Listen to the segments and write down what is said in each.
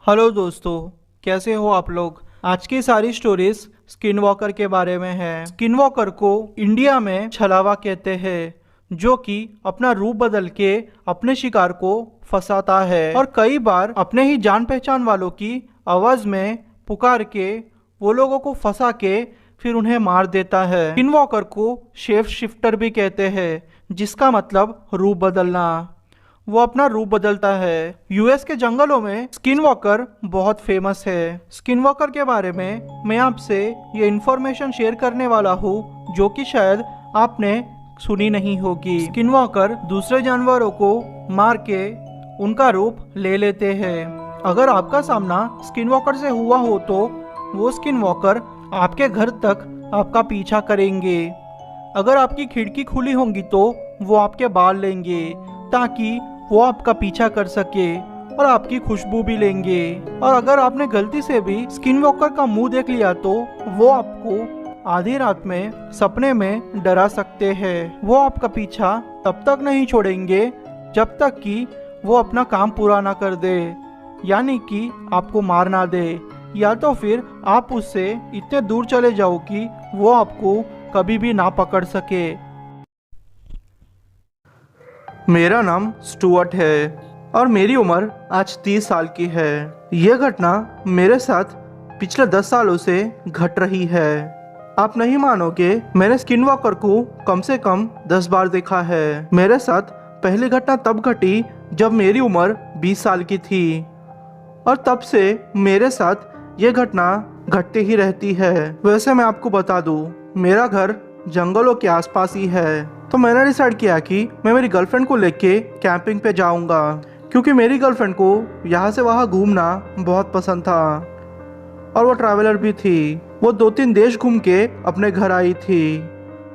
Hello दोस्तों, कैसे हो आप लोग। आज की सारी स्टोरीज स्किन वॉकर के बारे में है। स्किन वॉकर को इंडिया में छलावा कहते हैं, जो कि अपना रूप बदल के अपने शिकार को फंसाता है और कई बार अपने ही जान पहचान वालों की आवाज में पुकार के वो लोगों को फंसा के फिर उन्हें मार देता है। स्किन वॉकर को शेप शिफ्टर भी कहते हैं, जिसका मतलब रूप बदलना। वो अपना रूप बदलता है। यूएस के जंगलों में स्किन वॉकर बहुत फेमस है। स्किन वॉकर के बारे में मैं आपसे ये इन्फॉर्मेशन शेयर करने वाला हूँ, जो कि शायद आपने सुनी नहीं होगी। स्किन वॉकर दूसरे जानवरों को मार के उनका रूप ले लेते हैं। अगर आपका सामना स्किन वॉकर से हुआ हो तो वो स्किन वॉकर आपके घर तक आपका पीछा करेंगे। अगर आपकी खिड़की खुली होंगी तो वो आपके बाल लेंगे, ताकि वो आपका पीछा कर सके और आपकी खुशबू भी लेंगे। और अगर आपने गलती से भी स्किन वॉकर का मुंह देख लिया तो वो आपको आधी रात में सपने में डरा सकते हैं। वो आपका पीछा तब तक नहीं छोड़ेंगे जब तक कि वो अपना काम पूरा ना कर दे, यानी कि आपको मार ना दे, या तो फिर आप उससे इतने दूर चले जाओ कि वो आपको कभी भी ना पकड़ सके। मेरा नाम स्टुअर्ट है और मेरी उम्र आज 30 साल की है। यह घटना मेरे साथ पिछले 10 सालों से घट रही है। आप नहीं मानोगे, मैंने स्किन वॉकर को कम से कम 10 बार देखा है। मेरे साथ पहली घटना तब घटी जब मेरी उम्र 20 साल की थी और तब से मेरे साथ ये घटना घटती ही रहती है। वैसे मैं आपको बता दूं, मेरा घर जंगलों के आसपास ही है, तो मैंने डिसाइड किया कि मैं मेरी गर्लफ्रेंड को लेके कैंपिंग पे जाऊंगा, क्योंकि मेरी गर्लफ्रेंड को यहाँ से वहाँ घूमना बहुत पसंद था और वो ट्रैवलर भी थी। वो 2-3 देश घूम के अपने घर आई थी,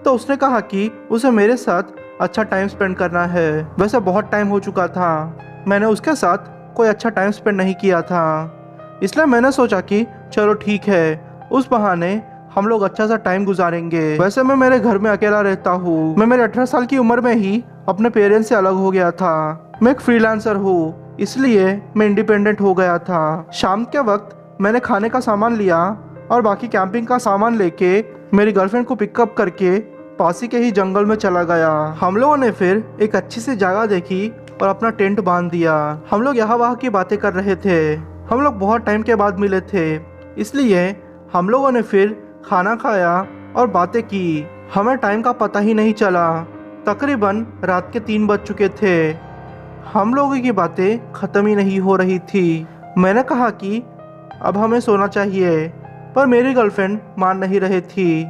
तो उसने कहा कि उसे मेरे साथ अच्छा टाइम स्पेंड करना है। वैसे बहुत टाइम हो चुका था, मैंने उसके साथ कोई अच्छा टाइम स्पेंड नहीं किया था, इसलिए मैंने सोचा कि चलो ठीक है, उस बहाने हम लोग अच्छा सा टाइम गुजारेंगे। वैसे मैं मेरे घर में अकेला रहता हूँ। मैं मेरे 18 साल की उम्र में ही अपने पेरेंट्स से अलग हो गया था। मैं एक फ्रीलांसर हूँ, इसलिए मैं इंडिपेंडेंट हो गया था। शाम के वक्त मैंने खाने का सामान लिया और बाकी कैंपिंग का सामान लेके मेरी गर्लफ्रेंड को पिकअप करके पास ही के ही जंगल में चला गया। हम लोगों ने फिर एक अच्छी सी जगह देखी और अपना टेंट बांध दिया। हम लोग यहाँ वहाँ की बातें कर रहे थे। हम लोग बहुत टाइम के बाद मिले थे, इसलिए हम लोगों ने फिर खाना खाया और बातें की। हमें टाइम का पता ही नहीं चला। तकरीबन रात के 3 बज चुके थे। हम लोगों की बातें ख़त्म ही नहीं हो रही थी। मैंने कहा कि अब हमें सोना चाहिए, पर मेरी गर्लफ्रेंड मान नहीं रही थी।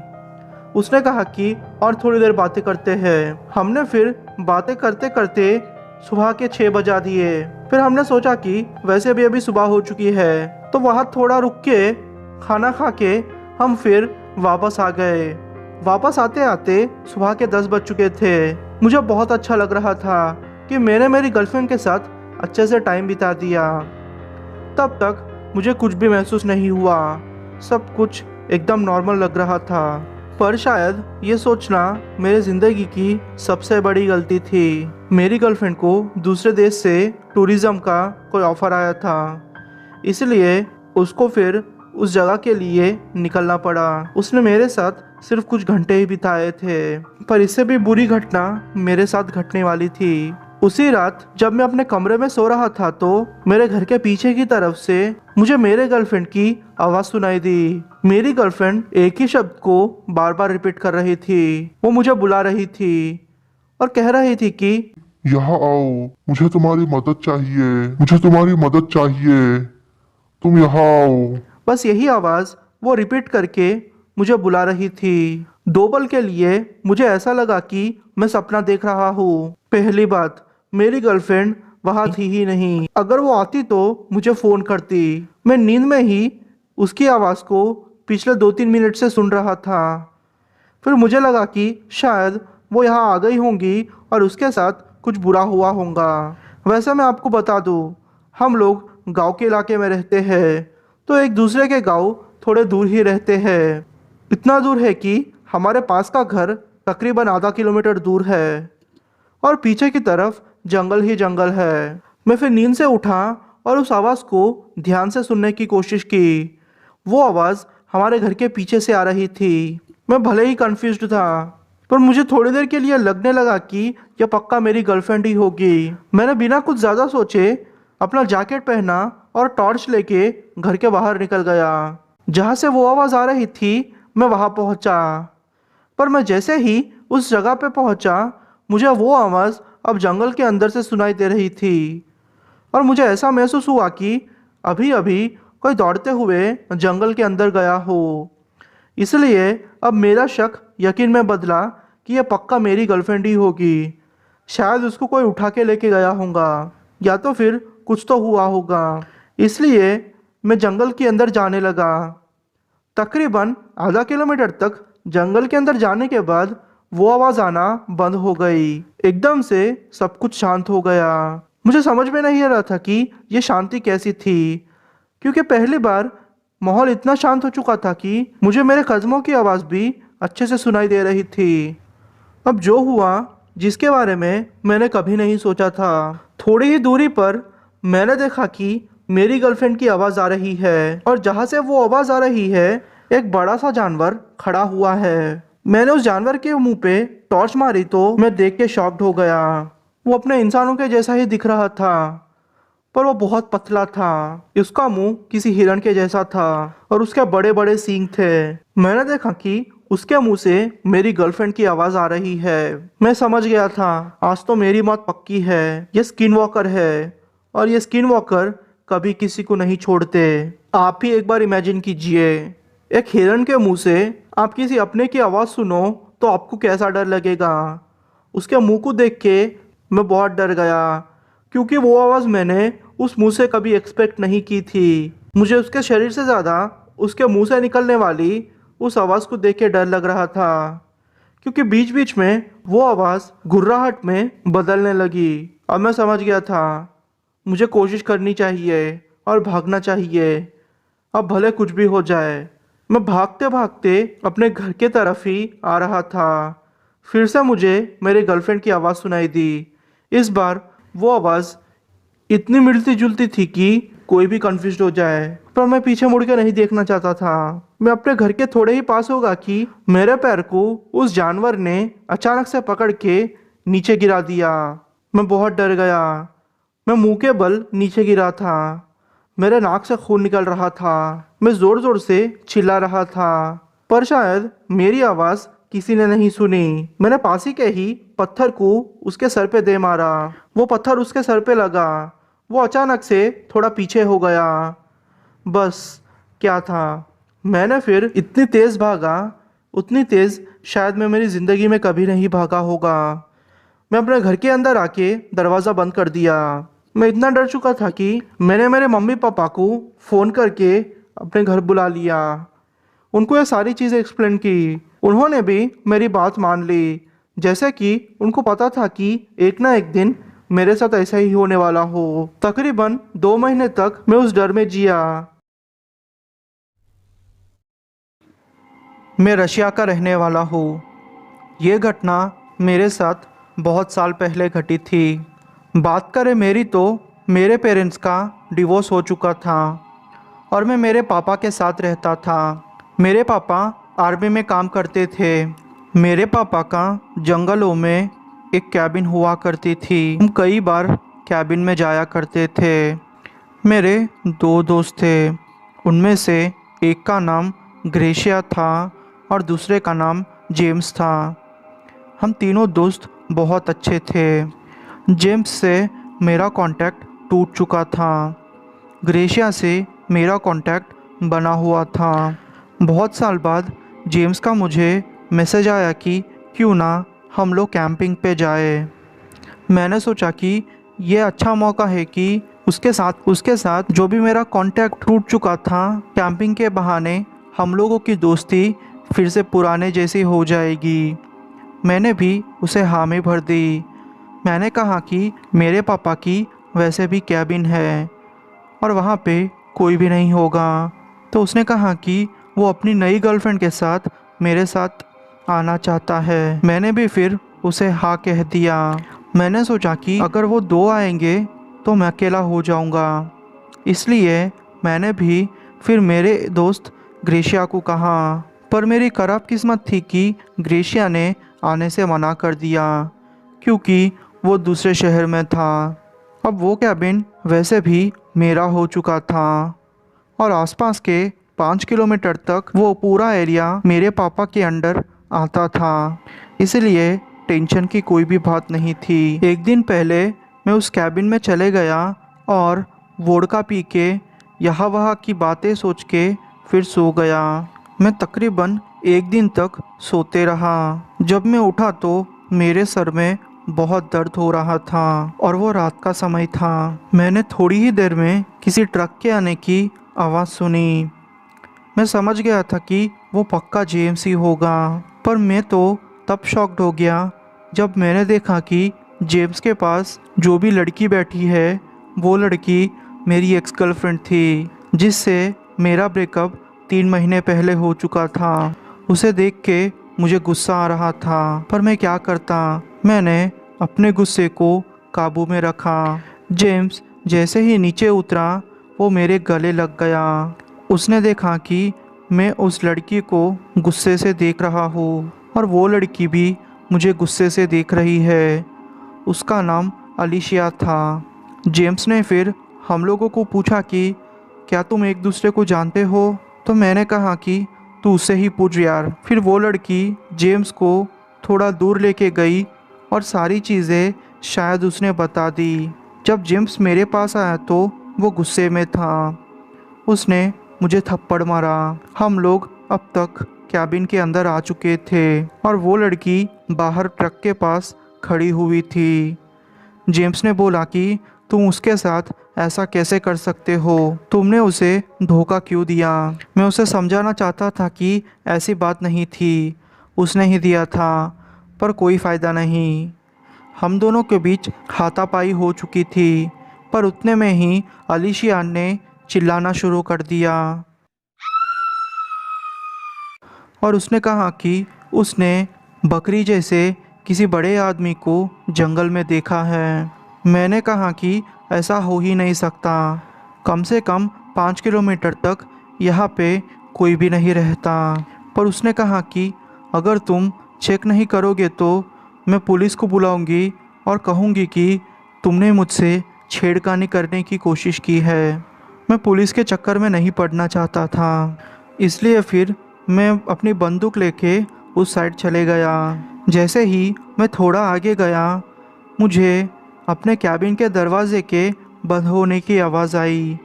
उसने कहा कि और थोड़ी देर बातें करते हैं। हमने फिर बातें करते करते सुबह के 6 बजा दिए। फिर हमने सोचा कि वैसे भी अभी सुबह हो चुकी है, तो वहाँ थोड़ा रुक के खाना खा के हम फिर वापस आ गए। वापस आते आते सुबह के 10 बज चुके थे। मुझे बहुत अच्छा लग रहा था कि मैंने मेरी गर्लफ्रेंड के साथ अच्छे से टाइम बिता दिया। तब तक मुझे कुछ भी महसूस नहीं हुआ, सब कुछ एकदम नॉर्मल लग रहा था। पर शायद ये सोचना मेरी ज़िंदगी की सबसे बड़ी गलती थी। मेरी गर्लफ्रेंड को दूसरे देश से टूरिज़्म का कोई ऑफ़र आया था, इसलिए उसको फिर उस जगह के लिए निकलना पड़ा। उसने मेरे साथ सिर्फ कुछ घंटे ही बिताए थे, पर इससे भी बुरी घटना मेरे साथ घटने वाली थी। उसी रात जब मैं अपने कमरे में सो रहा था, तो मेरे घर के पीछे की तरफ से मुझे मेरे गर्लफ्रेंड की आवाज़ सुनाई दी। मेरी गर्लफ्रेंड एक ही शब्द को बार बार रिपीट कर रही थी। वो मुझे बुला रही थी और कह रही थी कि यहाँ आओ, मुझे तुम्हारी मदद चाहिए, मुझे तुम्हारी मदद चाहिए, तुम यहाँ आओ। बस यही आवाज़ वो रिपीट करके मुझे बुला रही थी। 2 पल के लिए मुझे ऐसा लगा कि मैं सपना देख रहा हूँ। पहली बात, मेरी गर्लफ्रेंड वहाँ थी ही नहीं। अगर वो आती तो मुझे फ़ोन करती। मैं नींद में ही उसकी आवाज़ को पिछले 2-3 मिनट से सुन रहा था। फिर मुझे लगा कि शायद वो यहाँ आ गई होंगी और उसके साथ कुछ बुरा हुआ होगा। वैसे मैं आपको बता दूँ, हम लोग गांव के इलाके में रहते हैं, तो एक दूसरे के गांव थोड़े दूर ही रहते हैं। इतना दूर है कि हमारे पास का घर तकरीबन आधा किलोमीटर दूर है और पीछे की तरफ जंगल ही जंगल है। मैं फिर नींद से उठा और उस आवाज़ को ध्यान से सुनने की कोशिश की। वो आवाज़ हमारे घर के पीछे से आ रही थी। मैं भले ही कंफ्यूज्ड था, पर मुझे थोड़ी देर के लिए लगने लगा कि यह पक्का मेरी गर्लफ्रेंड ही होगी। मैंने बिना कुछ ज़्यादा सोचे अपना जैकेट पहना और टॉर्च लेके घर के बाहर निकल गया। जहाँ से वो आवाज़ आ रही थी मैं वहाँ पहुँचा, पर मैं जैसे ही उस जगह पे पहुँचा मुझे वो आवाज़ अब जंगल के अंदर से सुनाई दे रही थी और मुझे ऐसा महसूस हुआ कि अभी अभी कोई दौड़ते हुए जंगल के अंदर गया हो। इसलिए अब मेरा शक यकीन में बदला कि यह पक्का मेरी गर्लफ्रेंड ही होगी। शायद उसको कोई उठा के लेके गया होगा या तो फिर कुछ तो हुआ होगा। इसलिए मैं जंगल के अंदर जाने लगा। तकरीबन आधा किलोमीटर तक जंगल के अंदर जाने के बाद वो आवाज़ आना बंद हो गई। एकदम से सब कुछ शांत हो गया। मुझे समझ में नहीं आ रहा था कि ये शांति कैसी थी, क्योंकि पहली बार माहौल इतना शांत हो चुका था कि मुझे मेरे कदमों की आवाज़ भी अच्छे से सुनाई दे रही थी। अब जो हुआ जिसके बारे में मैंने कभी नहीं सोचा था। थोड़ी ही दूरी पर मैंने देखा कि मेरी गर्लफ्रेंड की आवाज़ आ रही है और जहाँ से वो आवाज़ आ रही है एक बड़ा सा जानवर खड़ा हुआ है। मैंने उस जानवर के मुंह पे टॉर्च मारी तो मैं देख के शॉक्ड हो गया। वो अपने इंसानों के जैसा ही दिख रहा था, पर वो बहुत पतला था। उसका मुंह किसी हिरण के जैसा था और उसके बड़े बड़े सींग थे। मैंने देखा कि उसके मुंह से मेरी गर्लफ्रेंड की आवाज आ रही है। मैं समझ गया था आज तो मेरी मौत पक्की है। ये स्किन वॉकर है और ये स्किन वॉकर कभी किसी को नहीं छोड़ते। आप ही एक बार इमेजिन कीजिए, एक हिरण के मुंह से आप किसी अपने की आवाज़ सुनो तो आपको कैसा डर लगेगा। उसके मुंह को देख के मैं बहुत डर गया, क्योंकि वो आवाज़ मैंने उस मुंह से कभी एक्सपेक्ट नहीं की थी। मुझे उसके शरीर से ज़्यादा उसके मुंह से निकलने वाली उस आवाज़ को देख के डर लग रहा था, क्योंकि बीच बीच में वो आवाज़ घुर्राहट में बदलने लगी। अब मैं समझ गया था मुझे कोशिश करनी चाहिए और भागना चाहिए, अब भले कुछ भी हो जाए। मैं भागते भागते अपने घर के तरफ ही आ रहा था। फिर से मुझे मेरे गर्लफ्रेंड की आवाज़ सुनाई दी। इस बार वो आवाज़ इतनी मिलती जुलती थी कि कोई भी कंफ्यूज हो जाए, पर मैं पीछे मुड़ के नहीं देखना चाहता था। मैं अपने घर के थोड़े ही पास होगा कि मेरे पैर को उस जानवर ने अचानक से पकड़ के नीचे गिरा दिया। मैं बहुत डर गया। मैं मुंह के बल नीचे गिरा था। मेरे नाक से खून निकल रहा था। मैं जोर जोर से चिल्ला रहा था, पर शायद मेरी आवाज़ किसी ने नहीं सुनी। मैंने पास ही के ही पत्थर को उसके सर पे दे मारा। वो पत्थर उसके सर पे लगा। वो अचानक से थोड़ा पीछे हो गया। बस क्या था, मैंने फिर इतनी तेज़ भागा, उतनी तेज़ शायद मैं मेरी ज़िंदगी में कभी नहीं भागा होगा। मैं अपने घर के अंदर आके दरवाज़ा बंद कर दिया। मैं इतना डर चुका था कि मैंने मेरे मम्मी पापा को फ़ोन करके अपने घर बुला लिया। उनको ये सारी चीज़ें एक्सप्लेन की। उन्होंने भी मेरी बात मान ली, जैसे कि उनको पता था कि एक ना एक दिन मेरे साथ ऐसा ही होने वाला हो। तकरीबन 2 महीने तक मैं उस डर में जिया। मैं रशिया का रहने वाला हूँ। ये घटना मेरे साथ बहुत साल पहले घटी थी। बात करें मेरी तो मेरे पेरेंट्स का डिवोर्स हो चुका था और मैं मेरे पापा के साथ रहता था। मेरे पापा आर्मी में काम करते थे। मेरे पापा का जंगलों में एक कैबिन हुआ करती थी। हम कई बार कैबिन में जाया करते थे। मेरे 2 दोस्त थे। उनमें से एक का नाम ग्रेशिया था और दूसरे का नाम जेम्स था। हम तीनों दोस्त बहुत अच्छे थे। जेम्स से मेरा कांटेक्ट टूट चुका था। ग्रेशिया से मेरा कांटेक्ट बना हुआ था। बहुत साल बाद जेम्स का मुझे मैसेज आया कि क्यों ना हम लोग कैंपिंग पे जाए। मैंने सोचा कि ये अच्छा मौका है कि उसके साथ जो भी मेरा कांटेक्ट टूट चुका था, कैंपिंग के बहाने हम लोगों की दोस्ती फिर से पुराने जैसी हो जाएगी। मैंने भी उसे हामी भर दी। मैंने कहा कि मेरे पापा की वैसे भी कैबिन है और वहाँ पे कोई भी नहीं होगा। तो उसने कहा कि वो अपनी नई गर्लफ्रेंड के साथ मेरे साथ आना चाहता है। मैंने भी फिर उसे हाँ कह दिया। मैंने सोचा कि अगर वो 2 आएंगे तो मैं अकेला हो जाऊँगा। इसलिए मैंने भी फिर मेरे दोस्त ग्रेशिया को कहा। पर मेरी खराब किस्मत थी कि ग्रेशिया ने आने से मना कर दिया क्योंकि वो दूसरे शहर में था। अब वो कैबिन वैसे भी मेरा हो चुका था और आसपास के 5 किलोमीटर तक वो पूरा एरिया मेरे पापा के अंडर आता था, इसलिए टेंशन की कोई भी बात नहीं थी। एक दिन पहले मैं उस कैबिन में चले गया और वोडका पी के यहाँ वहाँ की बातें सोच के फिर सो गया। मैं तकरीबन एक दिन तक सोते रहा। जब मैं उठा तो मेरे सर में बहुत दर्द हो रहा था और वो रात का समय था। मैंने थोड़ी ही देर में किसी ट्रक के आने की आवाज़ सुनी। मैं समझ गया था कि वो पक्का जेम्स ही होगा, पर मैं तो तब शॉक्ड हो गया जब मैंने देखा कि जेम्स के पास जो भी लड़की बैठी है वो लड़की मेरी एक्स गर्लफ्रेंड थी, जिससे मेरा ब्रेकअप 3 महीने पहले हो चुका था। उसे देख के मुझे गुस्सा आ रहा था, पर मैं क्या करता। मैंने अपने गुस्से को काबू में रखा। जेम्स जैसे ही नीचे उतरा वो मेरे गले लग गया। उसने देखा कि मैं उस लड़की को गुस्से से देख रहा हूँ और वो लड़की भी मुझे गुस्से से देख रही है। उसका नाम अलिशिया था। जेम्स ने फिर हम लोगों को पूछा कि क्या तुम एक दूसरे को जानते हो? तो मैंने कहा कि तू उससे ही पूछ यार। फिर वो लड़की जेम्स को थोड़ा दूर लेके गई और सारी चीज़ें शायद उसने बता दी। जब जेम्स मेरे पास आया तो वो गुस्से में था। उसने मुझे थप्पड़ मारा। हम लोग अब तक कैबिन के अंदर आ चुके थे और वो लड़की बाहर ट्रक के पास खड़ी हुई थी। जेम्स ने बोला कि तुम उसके साथ ऐसा कैसे कर सकते हो? तुमने उसे धोखा क्यों दिया? मैं उसे समझाना चाहता था कि ऐसी बात नहीं थी, उसने ही दिया था, पर कोई फ़ायदा नहीं। हम दोनों के बीच हाथापाई हो चुकी थी, पर उतने में ही अलिशिया ने चिल्लाना शुरू कर दिया और उसने कहा कि उसने बकरी जैसे किसी बड़े आदमी को जंगल में देखा है। मैंने कहा कि ऐसा हो ही नहीं सकता। कम से कम 5 किलोमीटर तक यहाँ पे कोई भी नहीं रहता। पर उसने कहा कि अगर तुम चेक नहीं करोगे तो मैं पुलिस को बुलाऊंगी और कहूँगी कि तुमने मुझसे छेड़खानी करने की कोशिश की है। मैं पुलिस के चक्कर में नहीं पड़ना चाहता था, इसलिए फिर मैं अपनी बंदूक लेके उस साइड चले गया। जैसे ही मैं थोड़ा आगे गया, मुझे अपने कैबिन के दरवाजे के बंद होने की आवाज़ आई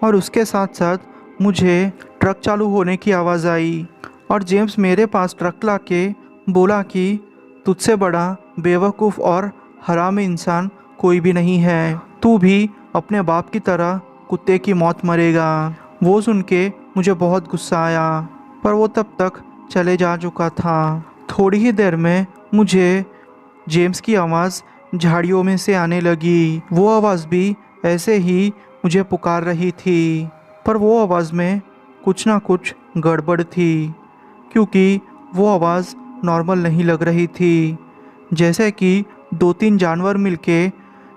और उसके साथ साथ मुझे ट्रक चालू होने की आवाज़ आई और जेम्स मेरे पास ट्रक लाके बोला कि तुझसे बड़ा बेवकूफ़ और हरामी इंसान कोई भी नहीं है। तू भी अपने बाप की तरह कुत्ते की मौत मरेगा। वो सुन के मुझे बहुत गुस्सा आया, पर वो तब तक चले जा चुका था। थोड़ी ही देर में मुझे जेम्स की आवाज़ झाड़ियों में से आने लगी। वो आवाज़ भी ऐसे ही मुझे पुकार रही थी, पर वो आवाज़ में कुछ ना कुछ गड़बड़ थी, क्योंकि वो आवाज़ नॉर्मल नहीं लग रही थी। जैसे कि 2-3 जानवर मिलके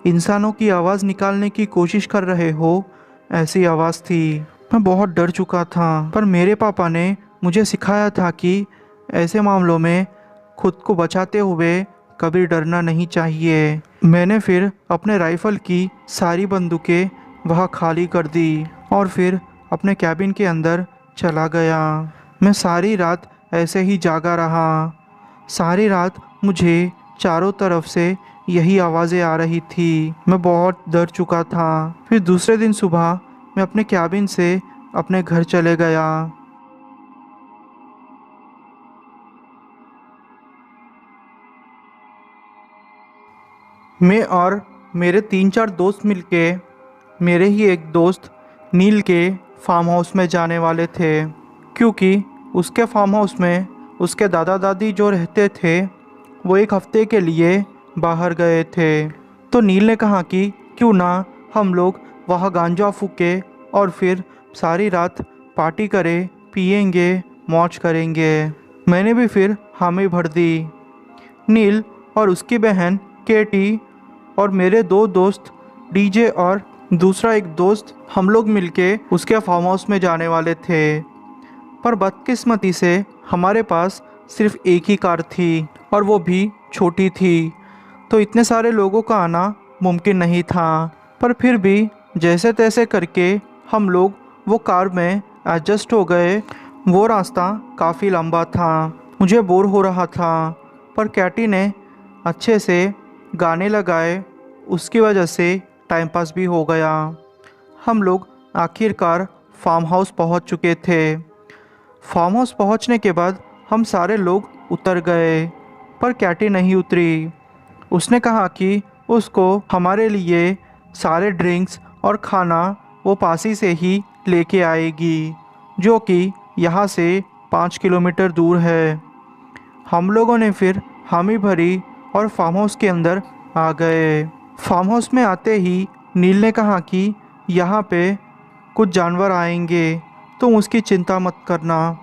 इंसानों की आवाज़ निकालने की कोशिश कर रहे हो, ऐसी आवाज़ थी। मैं बहुत डर चुका था, पर मेरे पापा ने मुझे सिखाया था कि ऐसे मामलों में खुद को बचाते हुए कभी डरना नहीं चाहिए। मैंने फिर अपने राइफ़ल की सारी बंदूकें वहाँ खाली कर दी और फिर अपने कैबिन के अंदर चला गया। मैं सारी रात ऐसे ही जागा रहा। सारी रात मुझे चारों तरफ से यही आवाज़ें आ रही थी। मैं बहुत डर चुका था। फिर दूसरे दिन सुबह मैं अपने कैबिन से अपने घर चले गया। मैं और मेरे 3-4 दोस्त मिलके मेरे ही एक दोस्त नील के फार्म हाउस में जाने वाले थे, क्योंकि उसके फार्म हाउस में उसके दादा दादी जो रहते थे वो एक हफ्ते के लिए बाहर गए थे। तो नील ने कहा कि क्यों ना हम लोग वहाँ गांजा फूके और फिर सारी रात पार्टी करें, पिएंगे, मौज करेंगे। मैंने भी फिर हामी भर दी। नील और उसकी बहन केटी और मेरे 2 दोस्त डीजे और दूसरा एक दोस्त, हम लोग मिलके उसके फार्म हाउस में जाने वाले थे, पर बदकिस्मती से हमारे पास सिर्फ एक ही कार थी और वो भी छोटी थी, तो इतने सारे लोगों का आना मुमकिन नहीं था। पर फिर भी जैसे तैसे करके हम लोग वो कार में एडजस्ट हो गए। वो रास्ता काफ़ी लंबा था, मुझे बोर हो रहा था, पर कैटी ने अच्छे से गाने लगाए, उसकी वजह से टाइम पास भी हो गया। हम लोग आखिरकार फार्म हाउस पहुंच चुके थे। फार्म हाउस पहुंचने के बाद हम सारे लोग उतर गए, पर कैटी नहीं उतरी। उसने कहा कि उसको हमारे लिए सारे ड्रिंक्स और खाना वो पास ही से ही लेके आएगी, जो कि यहाँ से 5 किलोमीटर दूर है। हम लोगों ने फिर हामी भरी और फार्म हाउस के अंदर आ गए। फार्म हाउस में आते ही नील ने कहा कि यहाँ पे कुछ जानवर आएंगे, तुम उसकी चिंता मत करना,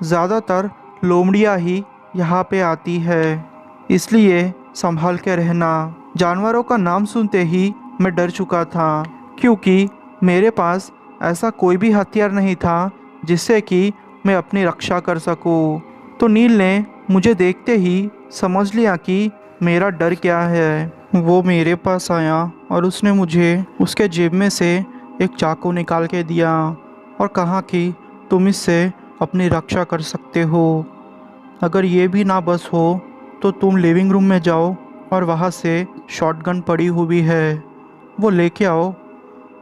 ज़्यादातर लोमड़ियाँ ही यहाँ पे आती है, इसलिए संभाल के रहना। जानवरों का नाम सुनते ही मैं डर चुका था, क्योंकि मेरे पास ऐसा कोई भी हथियार नहीं था जिससे कि मैं अपनी रक्षा कर सकूं। तो नील ने मुझे देखते ही समझ लिया कि मेरा डर क्या है। वो मेरे पास आया और उसने मुझे उसके जेब में से एक चाकू निकाल के दिया और कहा कि तुम इससे अपनी रक्षा कर सकते हो। अगर ये भी ना बस हो तो तुम लिविंग रूम में जाओ और वहाँ से शॉटगन पड़ी हुई है, वो लेके आओ,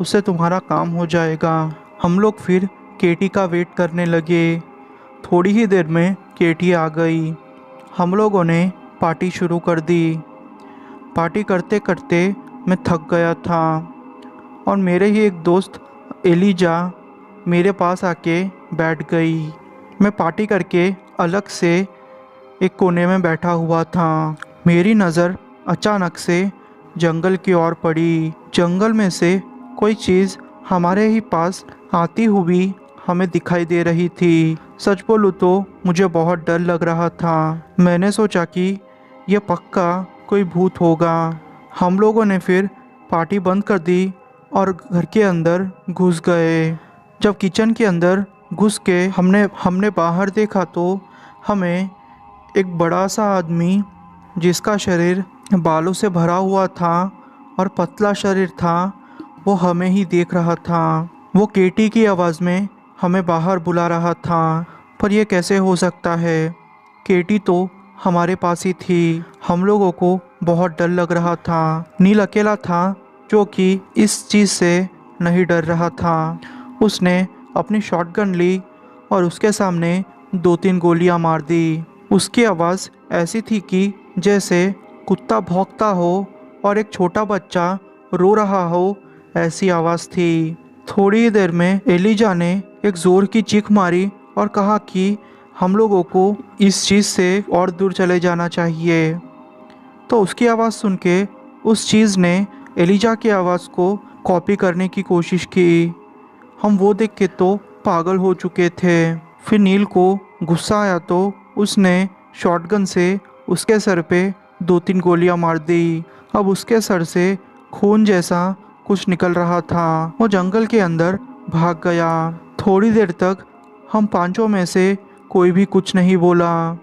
उससे तुम्हारा काम हो जाएगा। हम लोग फिर केटी का वेट करने लगे। थोड़ी ही देर में केटी आ गई। हम लोगों ने पार्टी शुरू कर दी। पार्टी करते करते मैं थक गया था और मेरे ही एक दोस्त एलिजा मेरे पास आके बैठ गई। मैं पार्टी करके अलग से एक कोने में बैठा हुआ था। मेरी नज़र अचानक से जंगल की ओर पड़ी। जंगल में से कोई चीज़ हमारे ही पास आती हुई हमें दिखाई दे रही थी। सच बोलूँ तो मुझे बहुत डर लग रहा था। मैंने सोचा कि यह पक्का कोई भूत होगा। हम लोगों ने फिर पार्टी बंद कर दी और घर के अंदर घुस गए। जब किचन के अंदर घुस के हमने बाहर देखा तो हमें एक बड़ा सा आदमी, जिसका शरीर बालों से भरा हुआ था और पतला शरीर था, वो हमें ही देख रहा था। वो केटी की आवाज़ में हमें बाहर बुला रहा था, पर यह कैसे हो सकता है? केटी तो हमारे पास ही थी। हम लोगों को बहुत डर लग रहा था। नील अकेला था जो कि इस चीज़ से नहीं डर रहा था। उसने अपनी शॉटगन ली और उसके सामने 2-3 गोलियां मार दी। उसकी आवाज़ ऐसी थी कि जैसे कुत्ता भौंकता हो और एक छोटा बच्चा रो रहा हो, ऐसी आवाज़ थी। थोड़ी ही देर में एलिजा ने एक ज़ोर की चीख मारी और कहा कि हम लोगों को इस चीज़ से और दूर चले जाना चाहिए। तो उसकी आवाज़ सुन के उस चीज़ ने एलिजा की आवाज़ को कॉपी करने की कोशिश की। हम वो देख के तो पागल हो चुके थे। फिर नील को गुस्सा आया तो उसने शॉटगन से उसके सर पे 2-3 गोलियां मार दी। अब उसके सर से खून जैसा कुछ निकल रहा था। वो जंगल के अंदर भाग गया। थोड़ी देर तक हम पांचों में से कोई भी कुछ नहीं बोला।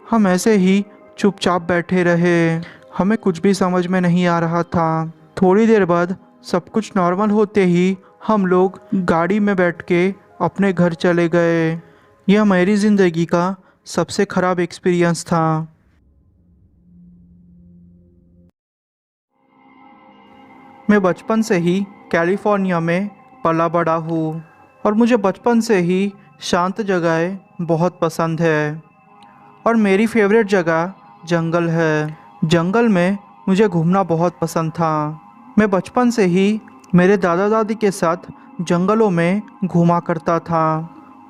हम ऐसे ही चुपचाप बैठे रहे। हमें कुछ भी समझ में नहीं आ रहा था। थोड़ी देर बाद सब कुछ नॉर्मल होते ही हम लोग गाड़ी में बैठ के अपने घर चले गए। यह मेरी ज़िंदगी का सबसे ख़राब एक्सपीरियंस था। मैं बचपन से ही कैलिफोर्निया में पला बड़ा हूँ और मुझे बचपन से ही शांत जगहें बहुत पसंद है और मेरी फेवरेट जगह जंगल है। जंगल में मुझे घूमना बहुत पसंद था। मैं बचपन से ही मेरे दादा दादी के साथ जंगलों में घूमा करता था।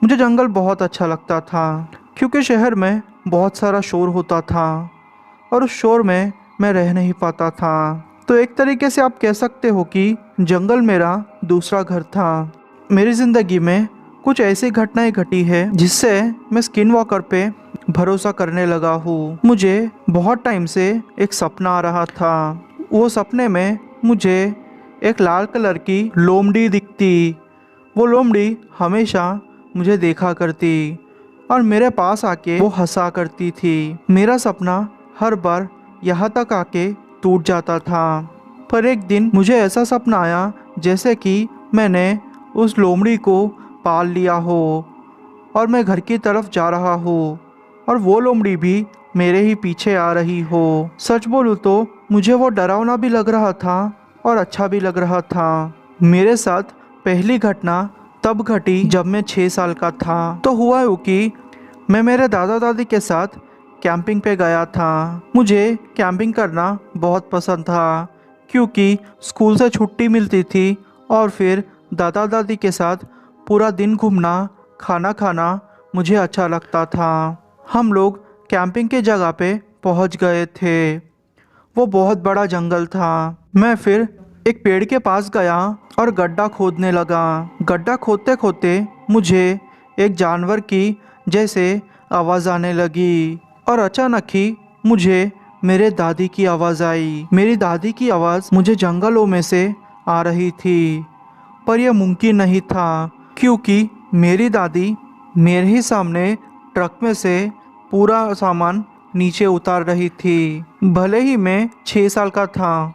मुझे जंगल बहुत अच्छा लगता था क्योंकि शहर में बहुत सारा शोर होता था और उस शोर में मैं रह नहीं पाता था। तो एक तरीके से आप कह सकते हो कि जंगल मेरा दूसरा घर था। मेरी ज़िंदगी में कुछ ऐसी घटनाएं घटी है जिससे मैं स्किन वॉकर पे भरोसा करने लगा हूँ। मुझे बहुत टाइम से एक सपना आ रहा था। वो सपने में मुझे एक लाल कलर की लोमड़ी दिखती। वो लोमड़ी हमेशा मुझे देखा करती और मेरे पास आके वो हंसा करती थी। मेरा सपना हर बार यहाँ तक आके टूट जाता था। पर एक दिन मुझे ऐसा सपना आया जैसे कि मैंने उस लोमड़ी को पाल लिया हो और मैं घर की तरफ जा रहा हूँ और वो लोमड़ी भी मेरे ही पीछे आ रही हो। सच बोलूँ तो मुझे वो डरावना भी लग रहा था और अच्छा भी लग रहा था। मेरे साथ पहली घटना तब घटी जब मैं 6 साल का था। तो हुआ यूँ कि मैं मेरे दादा दादी के साथ कैंपिंग पे गया था। मुझे कैंपिंग करना बहुत पसंद था क्योंकि स्कूल से छुट्टी मिलती थी और फिर दादा दादी के साथ पूरा दिन घूमना, खाना खाना मुझे अच्छा लगता था। हम लोग कैंपिंग के जगह पे पहुंच गए थे। वो बहुत बड़ा जंगल था। मैं फिर एक पेड़ के पास गया और गड्ढा खोदने लगा। गड्ढा खोदते खोदते मुझे एक जानवर की जैसे आवाज़ आने लगी और अचानक ही मुझे मेरे दादी की आवाज़ आई। मेरी दादी की आवाज़ मुझे जंगलों में से आ रही थी, पर यह मुमकिन नहीं था क्योंकि मेरी दादी मेरे ही सामने ट्रक में से पूरा सामान नीचे उतार रही थी। भले ही मैं 6 साल का था,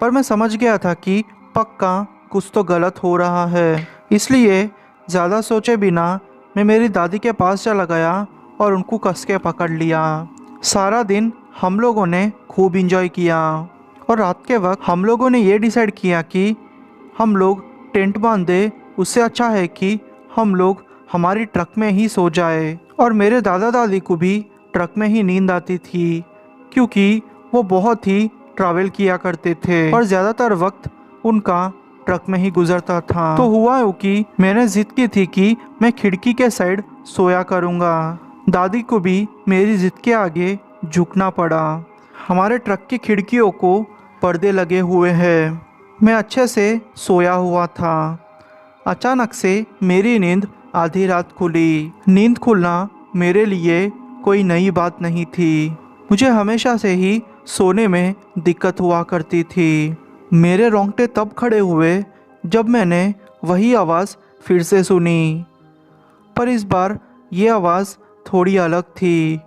पर मैं समझ गया था कि पक्का कुछ तो गलत हो रहा है। इसलिए ज़्यादा सोचे बिना मैं मेरी दादी के पास चला गया और उनको कस के पकड़ लिया। सारा दिन हम लोगों ने खूब इंजॉय किया और रात के वक्त हम लोगों ने ये डिसाइड किया कि हम लोग टेंट बांधे, उससे अच्छा है कि हम लोग हमारी ट्रक में ही सो जाए। और मेरे दादा दादी को भी ट्रक में ही नींद आती थी क्योंकि वो बहुत ही ट्रैवल किया करते थे और ज़्यादातर वक्त उनका ट्रक में ही गुजरता था। तो हुआ यूँ कि मैंने जिद की थी कि मैं खिड़की के साइड सोया करूँगा। दादी को भी मेरी जिद के आगे झुकना पड़ा। हमारे ट्रक की खिड़कियों को पर्दे लगे हुए हैं। मैं अच्छे से सोया हुआ था। अचानक से मेरी नींद आधी रात खुली। नींद खुलना मेरे लिए कोई नई बात नहीं थी। मुझे हमेशा से ही सोने में दिक्कत हुआ करती थी। मेरे रोंगटे तब खड़े हुए जब मैंने वही आवाज़ फिर से सुनी, पर इस बार ये आवाज़ थोड़ी अलग थी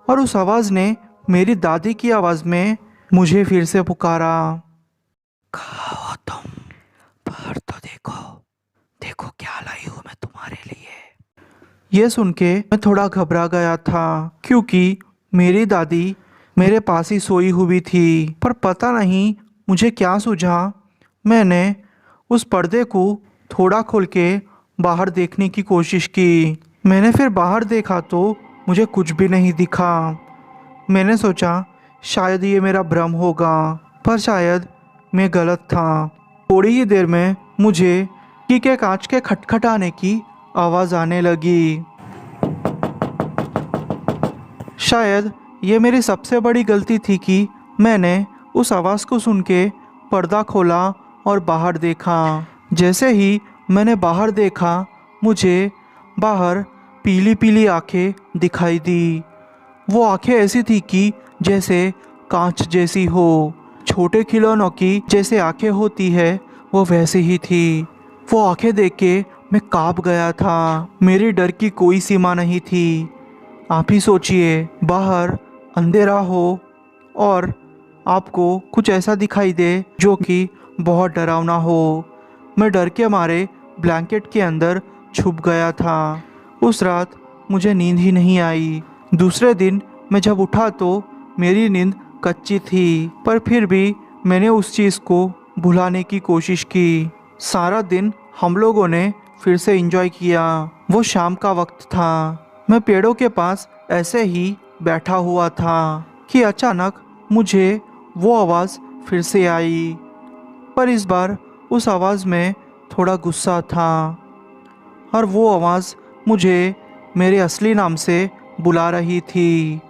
और उस आवाज़ ने मेरी दादी की आवाज़ में मुझे फिर से पुकारा। कहाँ हो तुम? बाहर तो देखो, देखो क्या लाई हूँ मैं तुम्हारे लिए। ये सुन के मैं थोड़ा घबरा गया था क्योंकि मेरी दादी मेरे पास ही सोई हुई थी। पर पता नहीं मुझे क्या सूझा, मैंने उस पर्दे को थोड़ा खोल के बाहर देखने की कोशिश की। मैंने फिर बाहर देखा तो मुझे कुछ भी नहीं दिखा। मैंने सोचा शायद ये मेरा भ्रम होगा, पर शायद मैं गलत था। थोड़ी ही देर में मुझे खिड़की के कांच के खटखटाने की आवाज़ आने लगी। शायद ये मेरी सबसे बड़ी गलती थी कि मैंने उस आवाज़ को सुन के पर्दा खोला और बाहर देखा। जैसे ही मैंने बाहर देखा, मुझे बाहर पीली पीली आंखें दिखाई दी। वो आंखें ऐसी थी कि जैसे कांच जैसी हो। छोटे खिलौनों की जैसे आंखें होती है वो वैसी ही थी। वो आंखें देख के मैं कांप गया था। मेरी डर की कोई सीमा नहीं थी। आप ही सोचिए, बाहर अंधेरा हो और आपको कुछ ऐसा दिखाई दे जो कि बहुत डरावना हो। मैं डर के मारे ब्लैंकेट के अंदर छुप गया था। उस रात मुझे नींद ही नहीं आई। दूसरे दिन मैं जब उठा तो मेरी नींद कच्ची थी, पर फिर भी मैंने उस चीज़ को भुलाने की कोशिश की। सारा दिन हम लोगों ने फिर से एंजॉय किया। वो शाम का वक्त था। मैं पेड़ों के पास ऐसे ही बैठा हुआ था कि अचानक मुझे वो आवाज़ फिर से आई, पर इस बार उस आवाज़ में थोड़ा गुस्सा था और वो आवाज़ मुझे मेरे असली नाम से बुला रही थी।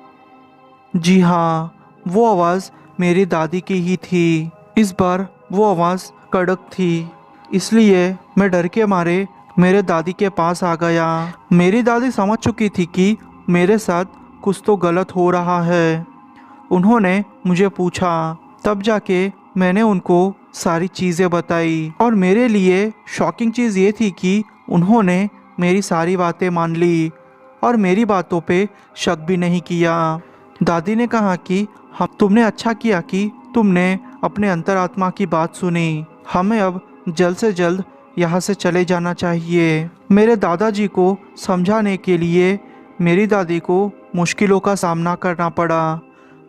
जी हाँ, वो आवाज़ मेरी दादी की ही थी। इस बार वो आवाज़ कड़क थी, इसलिए मैं डर के मारे मेरे दादी के पास आ गया। मेरी दादी समझ चुकी थी कि मेरे साथ कुछ तो गलत हो रहा है। उन्होंने मुझे पूछा, तब जाके मैंने उनको सारी चीज़ें बताई। और मेरे लिए शॉकिंग चीज़ ये थी कि उन्होंने मेरी सारी बातें मान ली और मेरी बातों पे शक भी नहीं किया। दादी ने कहा कि हम तुमने अच्छा किया कि तुमने अपने अंतरात्मा की बात सुनी। हमें अब जल्द से जल्द यहाँ से चले जाना चाहिए। मेरे दादाजी को समझाने के लिए मेरी दादी को मुश्किलों का सामना करना पड़ा,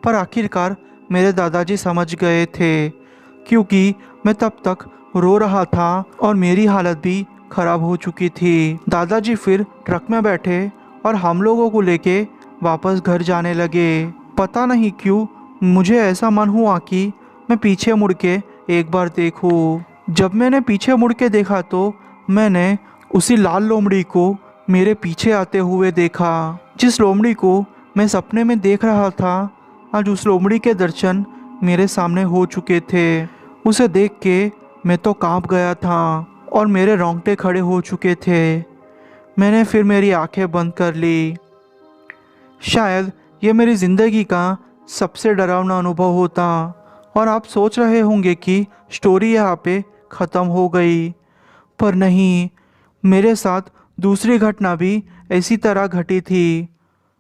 पर आखिरकार मेरे दादाजी समझ गए थे, क्योंकि मैं तब तक रो रहा था और मेरी हालत भी खराब हो चुकी थी। दादाजी फिर ट्रक में बैठे और हम लोगों को लेके वापस घर जाने लगे। पता नहीं क्यों मुझे ऐसा मन हुआ कि मैं पीछे मुड़ के एक बार देखूं। जब मैंने पीछे मुड़ के देखा तो मैंने उसी लाल लोमड़ी को मेरे पीछे आते हुए देखा। जिस लोमड़ी को मैं सपने में देख रहा था, आज उस लोमड़ी के दर्शन मेरे सामने हो चुके थे। उसे देख के मैं तो कांप गया था और मेरे रोंगटे खड़े हो चुके थे। मैंने फिर मेरी आंखें बंद कर ली। शायद ये मेरी ज़िंदगी का सबसे डरावना अनुभव होता। और आप सोच रहे होंगे कि स्टोरी यहाँ पे ख़त्म हो गई, पर नहीं, मेरे साथ दूसरी घटना भी इसी तरह घटी थी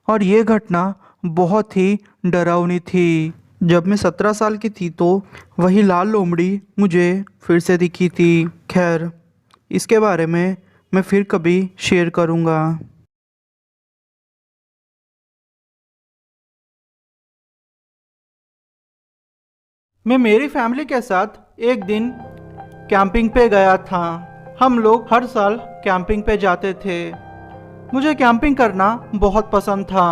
और ये घटना बहुत ही डरावनी थी। जब मैं 17 साल की थी तो वही लाल लोमड़ी मुझे फिर से दिखी थी। खैर, इसके बारे में मैं फिर कभी शेयर करूँगा। मैं मेरी फैमिली के साथ एक दिन कैंपिंग पे गया था। हम लोग हर साल कैंपिंग पे जाते थे। मुझे कैंपिंग करना बहुत पसंद था।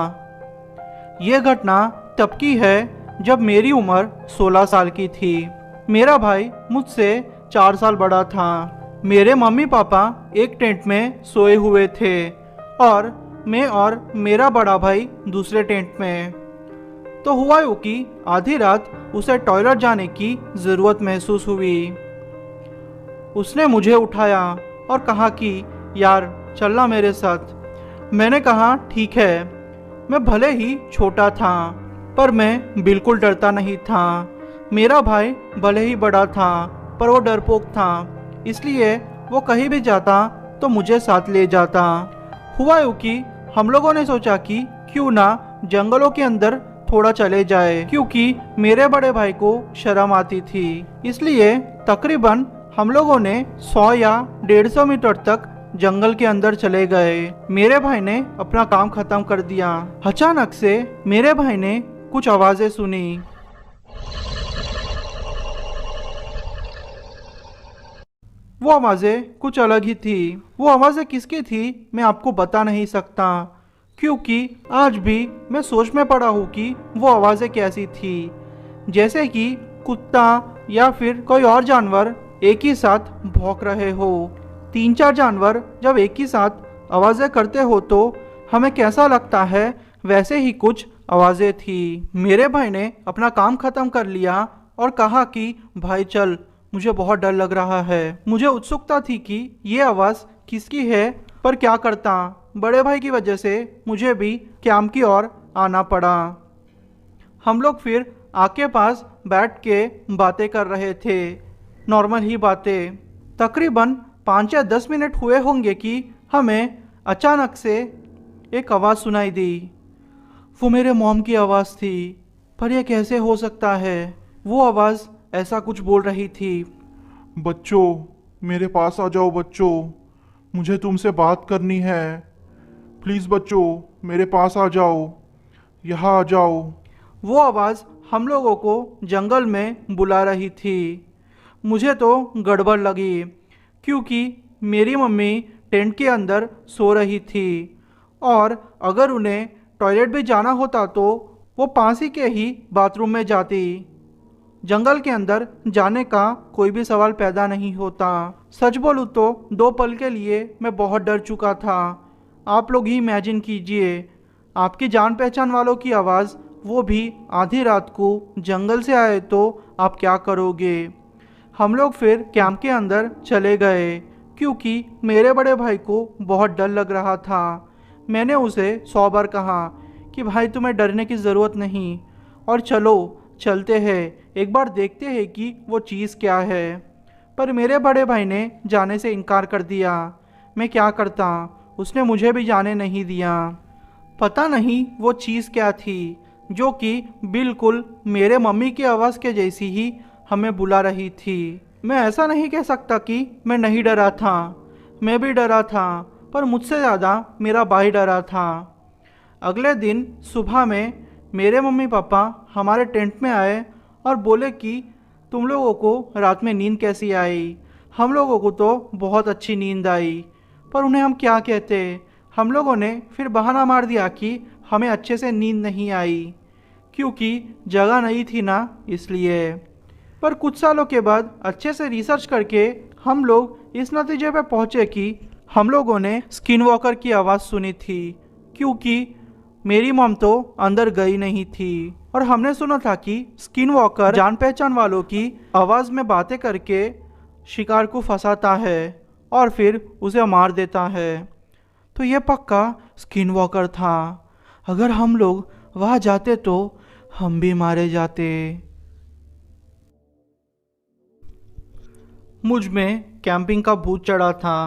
ये घटना तब की है जब मेरी उम्र 16 साल की थी। मेरा भाई मुझसे 4 साल बड़ा था। मेरे मम्मी पापा एक टेंट में सोए हुए थे और मैं और मेरा बड़ा भाई दूसरे टेंट में। तो हुआ यूँ कि आधी रात उसे टॉयलेट जाने की ज़रूरत महसूस हुई। उसने मुझे उठाया और कहा कि यार चलना मेरे साथ। मैंने कहा ठीक है। मैं भले ही छोटा था, पर मैं बिल्कुल डरता नहीं था। मेरा भाई भले ही बड़ा था, पर वो डरपोक था, इसलिए वो कहीं भी जाता तो मुझे साथ ले जाता। हुआ यूँ कि हम लोगों ने सोचा कि क्यों ना जंगलों के अंदर थोड़ा चले जाए, क्योंकि मेरे बड़े भाई को शर्म आती थी। इसलिए तकरीबन हम लोगों ने 100 या 150 मीटर तक जंगल के अंदर चले गए। मेरे भाई ने अपना काम खत्म कर दिया। अचानक से मेरे भाई ने कुछ आवाजें सुनी। वो आवाजें कुछ अलग ही थी। वो आवाजें किसकी थी मैं आपको बता नहीं सकता, क्योंकि आज भी मैं सोच में पड़ा हूँ कि वो आवाजें कैसी थी। जैसे कि कुत्ता या फिर कोई और जानवर एक ही साथ भौंक रहे हो। 3-4 जानवर जब एक ही साथ आवाजें करते हो तो हमें कैसा लगता है, वैसे ही कुछ आवाजें थी। मेरे भाई ने अपना काम खत्म कर लिया और कहा कि भाई चल, मुझे बहुत डर लग रहा है। मुझे उत्सुकता थी कि ये आवाज़ किसकी है, पर क्या करता, बड़े भाई की वजह से मुझे भी कैंप की ओर आना पड़ा। हम लोग फिर आग के पास बैठ के बातें कर रहे थे, नॉर्मल ही बातें। तकरीबन 5 या 10 मिनट हुए होंगे कि हमें अचानक से एक आवाज़ सुनाई दी। वो मेरे मॉम की आवाज़ थी, पर यह कैसे हो सकता है। वो आवाज़ ऐसा कुछ बोल रही थी। बच्चों, मेरे पास आ जाओ बच्चों, मुझे तुमसे बात करनी है। प्लीज़ बच्चों, मेरे पास आ जाओ, यहाँ आ जाओ। वो आवाज़ हम लोगों को जंगल में बुला रही थी। मुझे तो गड़बड़ लगी, क्योंकि मेरी मम्मी टेंट के अंदर सो रही थी और अगर उन्हें टॉयलेट भी जाना होता तो वो पास ही के ही बाथरूम में जाती। जंगल के अंदर जाने का कोई भी सवाल पैदा नहीं होता। सच बोलूँ तो 2 पल के लिए मैं बहुत डर चुका था। आप लोग ही इमेजिन कीजिए, आपकी जान पहचान वालों की आवाज़, वो भी आधी रात को जंगल से आए तो आप क्या करोगे। हम लोग फिर कैंप के अंदर चले गए, क्योंकि मेरे बड़े भाई को बहुत डर लग रहा था। मैंने उसे 100 बार कहा कि भाई तुम्हें डरने की ज़रूरत नहीं और चलो चलते हैं, एक बार देखते हैं कि वो चीज़ क्या है। पर मेरे बड़े भाई ने जाने से इनकार कर दिया। मैं क्या करता, उसने मुझे भी जाने नहीं दिया। पता नहीं वो चीज़ क्या थी जो कि बिल्कुल मेरे मम्मी की आवाज़ के जैसी ही हमें बुला रही थी। मैं ऐसा नहीं कह सकता कि मैं नहीं डरा था, मैं भी डरा था, पर मुझसे ज़्यादा मेरा भाई डरा था। अगले दिन सुबह में मेरे मम्मी पापा हमारे टेंट में आए और बोले कि तुम लोगों को रात में नींद कैसी आई। हम लोगों को तो बहुत अच्छी नींद आई, पर उन्हें हम क्या कहते। हम लोगों ने फिर बहाना मार दिया कि हमें अच्छे से नींद नहीं आई, क्योंकि जगह नहीं थी ना, इसलिए। पर कुछ सालों के बाद अच्छे से रिसर्च करके हम लोग इस नतीजे पे पहुँचे कि हम लोगों ने स्किन वॉकर की आवाज़ सुनी थी, क्योंकि मेरी मॉम तो अंदर गई नहीं थी और हमने सुना था कि स्किन वॉकर जान पहचान वालों की आवाज़ में बातें करके शिकार को फंसाता है और फिर उसे मार देता है। तो ये पक्का स्किन वॉकर था। अगर हम लोग वहाँ जाते तो हम भी मारे जाते। मुझ में कैंपिंग का भूत चढ़ा था।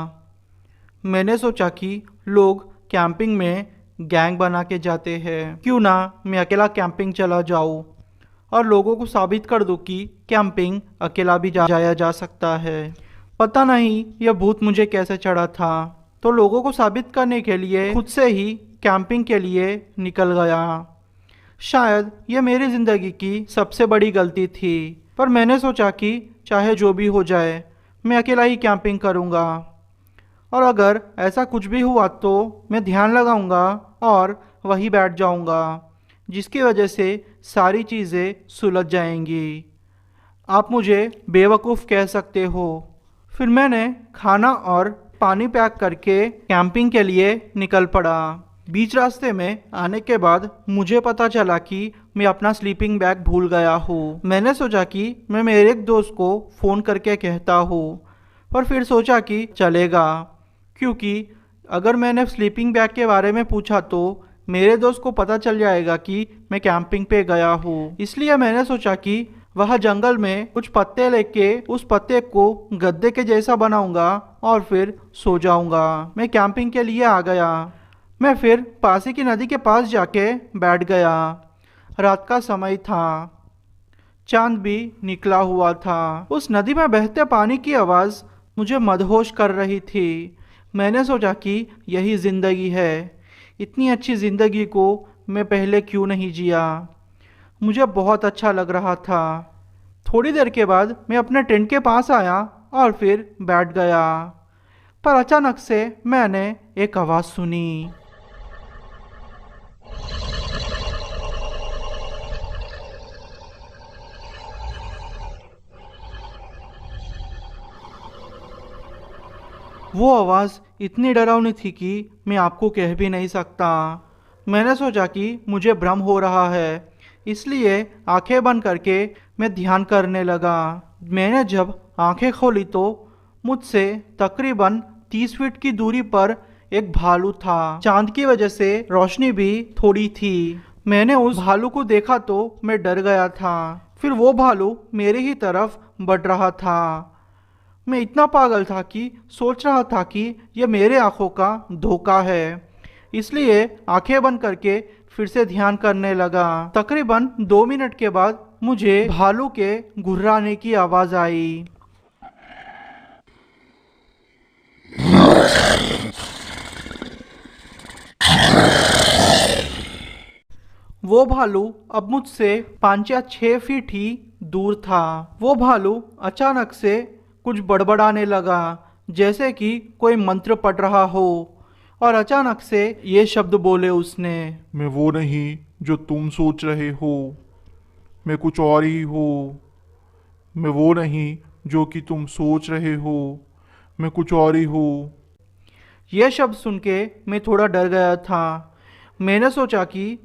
मैंने सोचा कि लोग कैंपिंग में गैंग बना के जाते हैं, क्यों ना मैं अकेला कैंपिंग चला जाऊं और लोगों को साबित कर दूं कि कैंपिंग अकेला भी जाया जा सकता है। पता नहीं यह भूत मुझे कैसे चढ़ा था, तो लोगों को साबित करने के लिए खुद से ही कैंपिंग के लिए निकल गया। शायद यह मेरी ज़िंदगी की सबसे बड़ी गलती थी, पर मैंने सोचा कि चाहे जो भी हो जाए मैं अकेला ही कैंपिंग करूँगा, और अगर ऐसा कुछ भी हुआ तो मैं ध्यान लगाऊंगा और वहीं बैठ जाऊंगा, जिसकी वजह से सारी चीज़ें सुलझ जाएंगी। आप मुझे बेवकूफ़ कह सकते हो। फिर मैंने खाना और पानी पैक करके कैंपिंग के लिए निकल पड़ा। बीच रास्ते में आने के बाद मुझे पता चला कि मैं अपना स्लीपिंग बैग भूल गया हूँ। मैंने सोचा कि मैं मेरे एक दोस्त को फ़ोन करके कहता हूँ, पर फिर सोचा कि चलेगा, क्योंकि अगर मैंने स्लीपिंग बैग के बारे में पूछा तो मेरे दोस्त को पता चल जाएगा कि मैं कैंपिंग पे गया हूँ। इसलिए मैंने सोचा कि वह जंगल में कुछ पत्ते लेके उस पत्ते को गद्दे के जैसा बनाऊंगा और फिर सो जाऊंगा। मैं कैंपिंग के लिए आ गया। मैं फिर पास ही की नदी के पास जाके बैठ गया। रात का समय था, चांद भी निकला हुआ था। उस नदी में बहते पानी की आवाज़ मुझे मदहोश कर रही थी। मैंने सोचा कि यही ज़िंदगी है, इतनी अच्छी ज़िंदगी को मैं पहले क्यों नहीं जिया। मुझे बहुत अच्छा लग रहा था। थोड़ी देर के बाद मैं अपने टेंट के पास आया और फिर बैठ गया, पर अचानक से मैंने एक आवाज़ सुनी। वो आवाज़ इतनी डरावनी थी कि मैं आपको कह भी नहीं सकता। मैंने सोचा कि मुझे भ्रम हो रहा है, इसलिए आंखें बंद करके मैं ध्यान करने लगा। मैंने जब आंखें खोली तो मुझसे तकरीबन 30 फीट की दूरी पर एक भालू था। चांद की वजह से रोशनी भी थोड़ी थी। मैंने उस भालू को देखा तो मैं डर गया था। फिर वो भालू मेरे ही तरफ बढ़ रहा था। मैं इतना पागल था कि सोच रहा था कि यह मेरे आंखों का धोखा है, इसलिए आंखें बंद करके फिर से ध्यान करने लगा। तकरीबन 2 मिनट के बाद मुझे भालू के घुर्राने की आवाज़ आई। वो भालू अब मुझसे 5 या 6 फीट ही दूर था। वो भालू अचानक से कुछ बड़बड़ाने लगा, जैसे कि कोई मंत्र पढ़ रहा हो, और अचानक से ये शब्द बोले उसने। मैं वो नहीं जो तुम सोच रहे हो, मैं कुछ और ही हूँ। मैं वो नहीं जो कि तुम सोच रहे हो, मैं कुछ और ही हूँ। यह शब्द सुन के मैं थोड़ा डर गया था। मैंने सोचा कि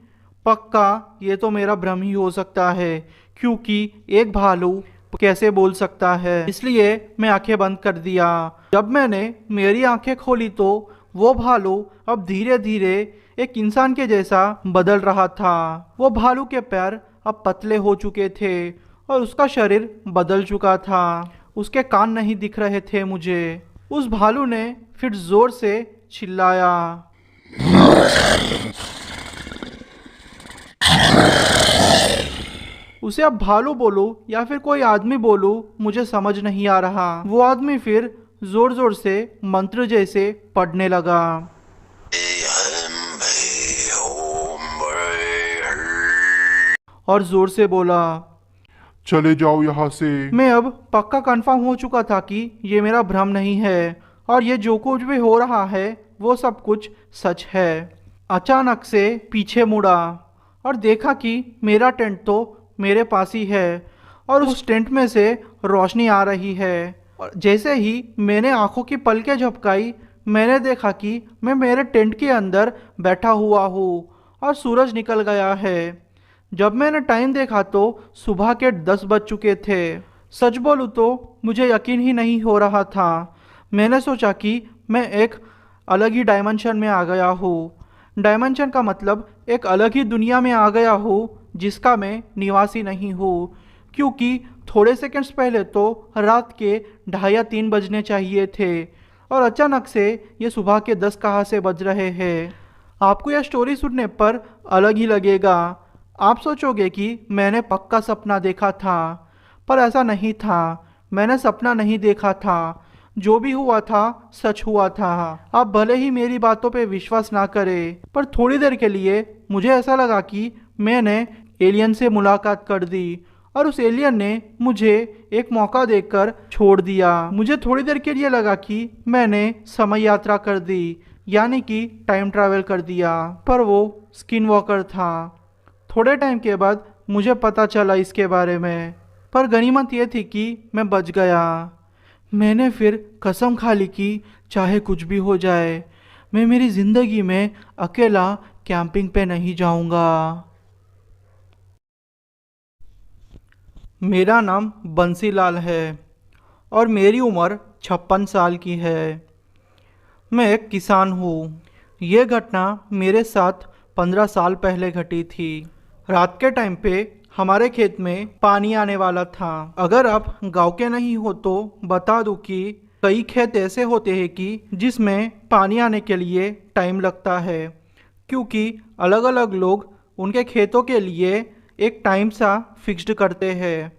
पक्का ये तो मेरा भ्रम ही हो सकता है, क्योंकि एक भालू कैसे बोल सकता है। इसलिए मैं आंखें बंद कर दिया। जब मैंने मेरी आंखें खोली तो वो भालू अब धीरे धीरे एक इंसान के जैसा बदल रहा था। वो भालू के पैर अब पतले हो चुके थे और उसका शरीर बदल चुका था। उसके कान नहीं दिख रहे थे मुझे। उस भालू ने फिर जोर से चिल्लाया। उसे अब भालू बोलूं या फिर कोई आदमी बोलूं मुझे समझ नहीं आ रहा। वो आदमी फिर जोर जोर से मंत्र जैसे पढ़ने लगा। और जोर से बोला। चले जाओ यहाँ से। मैं अब पक्का कंफर्म हो चुका था कि ये मेरा भ्रम नहीं है और ये जो कुछ भी हो रहा है वो सब कुछ सच है। अचानक से पीछे मुड़ा और देखा कि मेरा टेंट तो मेरे पास ही है और उस टेंट में से रोशनी आ रही है। और जैसे ही मैंने आंखों की पलकें झपकाई, मैंने देखा कि मैं मेरे टेंट के अंदर बैठा हुआ हूँ और सूरज निकल गया है। जब मैंने टाइम देखा तो सुबह के 10 बज चुके थे। सच बोलूँ तो मुझे यकीन ही नहीं हो रहा था। मैंने सोचा कि मैं एक अलग ही डायमेंशन में आ गया हूँ। डायमेंशन का मतलब एक अलग ही दुनिया में आ गया हूँ जिसका मैं निवासी नहीं हूँ, क्योंकि थोड़े सेकंड्स पहले तो रात के 2:30 या 3 बजने चाहिए थे और अचानक से ये सुबह के 10 कहाँ से बज रहे हैं। आपको यह स्टोरी सुनने पर अलग ही लगेगा। आप सोचोगे कि मैंने पक्का सपना देखा था, पर ऐसा नहीं था। मैंने सपना नहीं देखा था। जो भी हुआ था सच हुआ था। आप भले ही मेरी बातों पे विश्वास ना करें, पर थोड़ी देर के लिए मुझे ऐसा लगा कि मैंने एलियन से मुलाकात कर दी और उस एलियन ने मुझे एक मौका देकर छोड़ दिया। मुझे थोड़ी देर के लिए लगा कि मैंने समय यात्रा कर दी, यानी कि टाइम ट्रैवल कर दिया, पर वो स्किन वॉकर था। थोड़े टाइम के बाद मुझे पता चला इसके बारे में, पर गनीमत ये थी कि मैं बच गया। मैंने फिर कसम खा ली कि चाहे कुछ भी हो जाए, मैं मेरी ज़िंदगी में अकेला कैंपिंग पे नहीं जाऊंगा। मेरा नाम बंसीलाल है और मेरी उम्र 56 साल की है। मैं एक किसान हूँ। ये घटना मेरे साथ 15 साल पहले घटी थी। रात के टाइम पे हमारे खेत में पानी आने वाला था। अगर आप गांव के नहीं हो तो बता दूं कि कई खेत ऐसे होते हैं कि जिसमें पानी आने के लिए टाइम लगता है, क्योंकि अलग अलग लोग उनके खेतों के लिए एक टाइम सा फिक्स्ड करते हैं।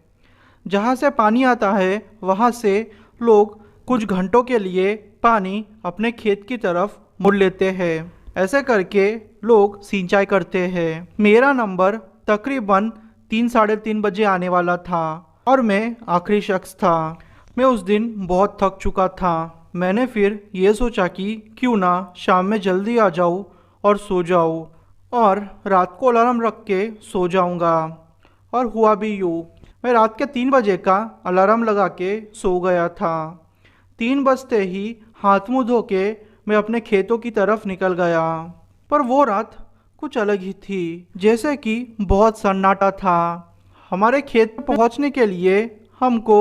जहाँ से पानी आता है वहाँ से लोग कुछ घंटों के लिए पानी अपने खेत की तरफ मोड़ लेते हैं। ऐसे करके लोग सिंचाई करते हैं। मेरा नंबर तकरीबन 3 साढ़े 3 बजे आने वाला था और मैं आखिरी शख्स था। मैं उस दिन बहुत थक चुका था। मैंने फिर ये सोचा कि क्यों ना शाम में जल्दी आ जाऊँ और सो जाऊँ, और रात को अलार्म रख के सो जाऊँगा। और हुआ भी यूँ। मैं रात के 3 बजे का अलार्म लगा के सो गया था। 3 बजते ही हाथ मुँह धो के मैं अपने खेतों की तरफ निकल गया। पर वो रात कुछ अलग ही थी, जैसे कि बहुत सन्नाटा था। हमारे खेत पहुंचने के लिए हमको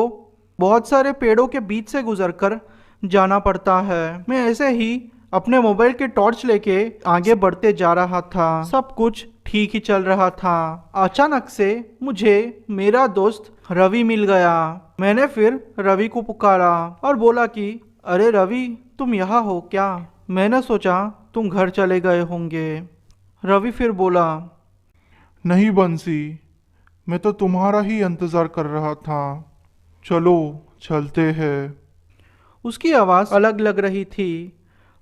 बहुत सारे पेड़ों के बीच से गुजरकर जाना पड़ता है। मैं ऐसे ही अपने मोबाइल के टॉर्च लेके आगे बढ़ते जा रहा था। सब कुछ ठीक ही चल रहा था। अचानक से मुझे मेरा दोस्त रवि मिल गया। मैंने फिर रवि को पुकारा और बोला कि अरे रवि, तुम यहाँ हो क्या? मैंने सोचा तुम घर चले गए होंगे। रवि फिर बोला, नहीं बंसी, मैं तो तुम्हारा ही इंतज़ार कर रहा था। चलो चलते हैं। उसकी आवाज़ अलग लग रही थी,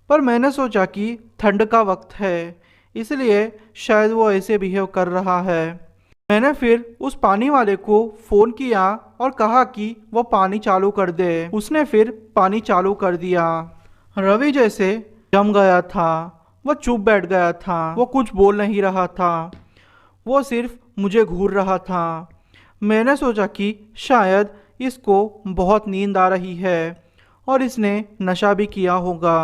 पर मैंने सोचा कि ठंड का वक्त है, इसलिए शायद वो ऐसे बिहेव कर रहा है। मैंने फिर उस पानी वाले को फ़ोन किया और कहा कि वो पानी चालू कर दे। उसने फिर पानी चालू कर दिया। रवि जैसे जम गया था। वो चुप बैठ गया था। वो कुछ बोल नहीं रहा था। वो सिर्फ मुझे घूर रहा था। मैंने सोचा कि शायद इसको बहुत नींद आ रही है और इसने नशा भी किया होगा।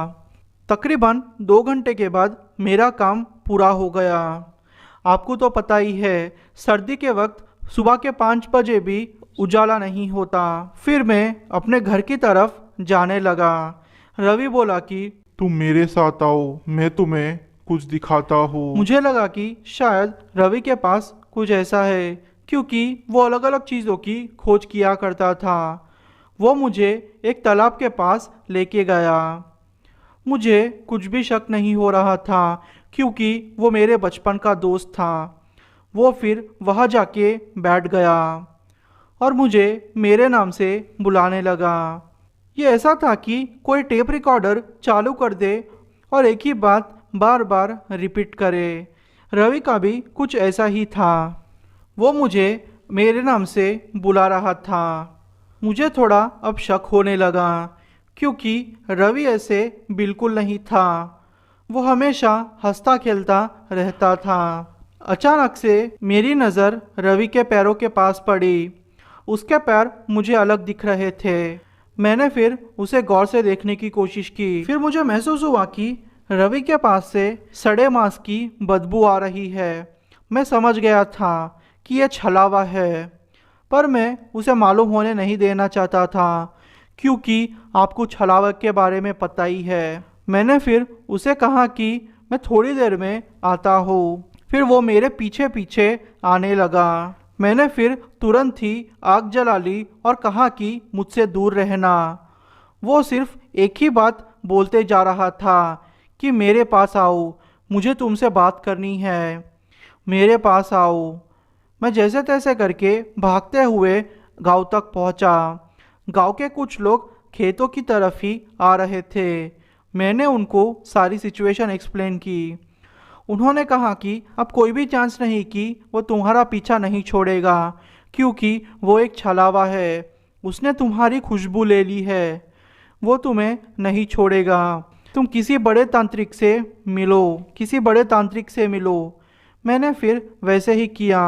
तकरीबन 2 घंटे के बाद मेरा काम पूरा हो गया। आपको तो पता ही है, सर्दी के वक्त सुबह के 5 बजे भी उजाला नहीं होता। फिर मैं अपने घर की तरफ जाने लगा। रवि बोला कि तुम मेरे साथ आओ, मैं तुम्हें कुछ दिखाता हूँ। मुझे लगा कि शायद रवि के पास कुछ ऐसा है, क्योंकि वो अलग अलग चीज़ों की खोज किया करता था। वो मुझे एक तालाब के पास लेके गया। मुझे कुछ भी शक नहीं हो रहा था, क्योंकि वो मेरे बचपन का दोस्त था। वो फिर वहाँ जाके बैठ गया और मुझे मेरे नाम से बुलाने लगा। ये ऐसा था कि कोई टेप रिकॉर्डर चालू कर दे और एक ही बात बार बार रिपीट करे। रवि का भी कुछ ऐसा ही था। वो मुझे मेरे नाम से बुला रहा था। मुझे थोड़ा अब शक होने लगा, क्योंकि रवि ऐसे बिल्कुल नहीं था। वो हमेशा हंसता खेलता रहता था। अचानक से मेरी नज़र रवि के पैरों के पास पड़ी। उसके पैर मुझे अलग दिख रहे थे। मैंने फिर उसे गौर से देखने की कोशिश की। फिर मुझे महसूस हुआ कि रवि के पास से सड़े मांस की बदबू आ रही है। मैं समझ गया था कि यह छलावा है, पर मैं उसे मालूम होने नहीं देना चाहता था, क्योंकि आपको छलावा के बारे में पता ही है। मैंने फिर उसे कहा कि मैं थोड़ी देर में आता हूँ। फिर वो मेरे पीछे पीछे आने लगा। मैंने फिर तुरंत ही आग जला ली और कहा कि मुझसे दूर रहना। वो सिर्फ एक ही बात बोलते जा रहा था कि मेरे पास आओ, मुझे तुमसे बात करनी है, मेरे पास आओ। मैं जैसे तैसे करके भागते हुए गांव तक पहुंचा। गांव के कुछ लोग खेतों की तरफ ही आ रहे थे। मैंने उनको सारी सिचुएशन एक्सप्लेन की। उन्होंने कहा कि अब कोई भी चांस नहीं कि वो तुम्हारा पीछा नहीं छोड़ेगा, क्योंकि वो एक छलावा है। उसने तुम्हारी खुशबू ले ली है। वो तुम्हें नहीं छोड़ेगा। तुम किसी बड़े तांत्रिक से मिलो, किसी बड़े तांत्रिक से मिलो। मैंने फिर वैसे ही किया।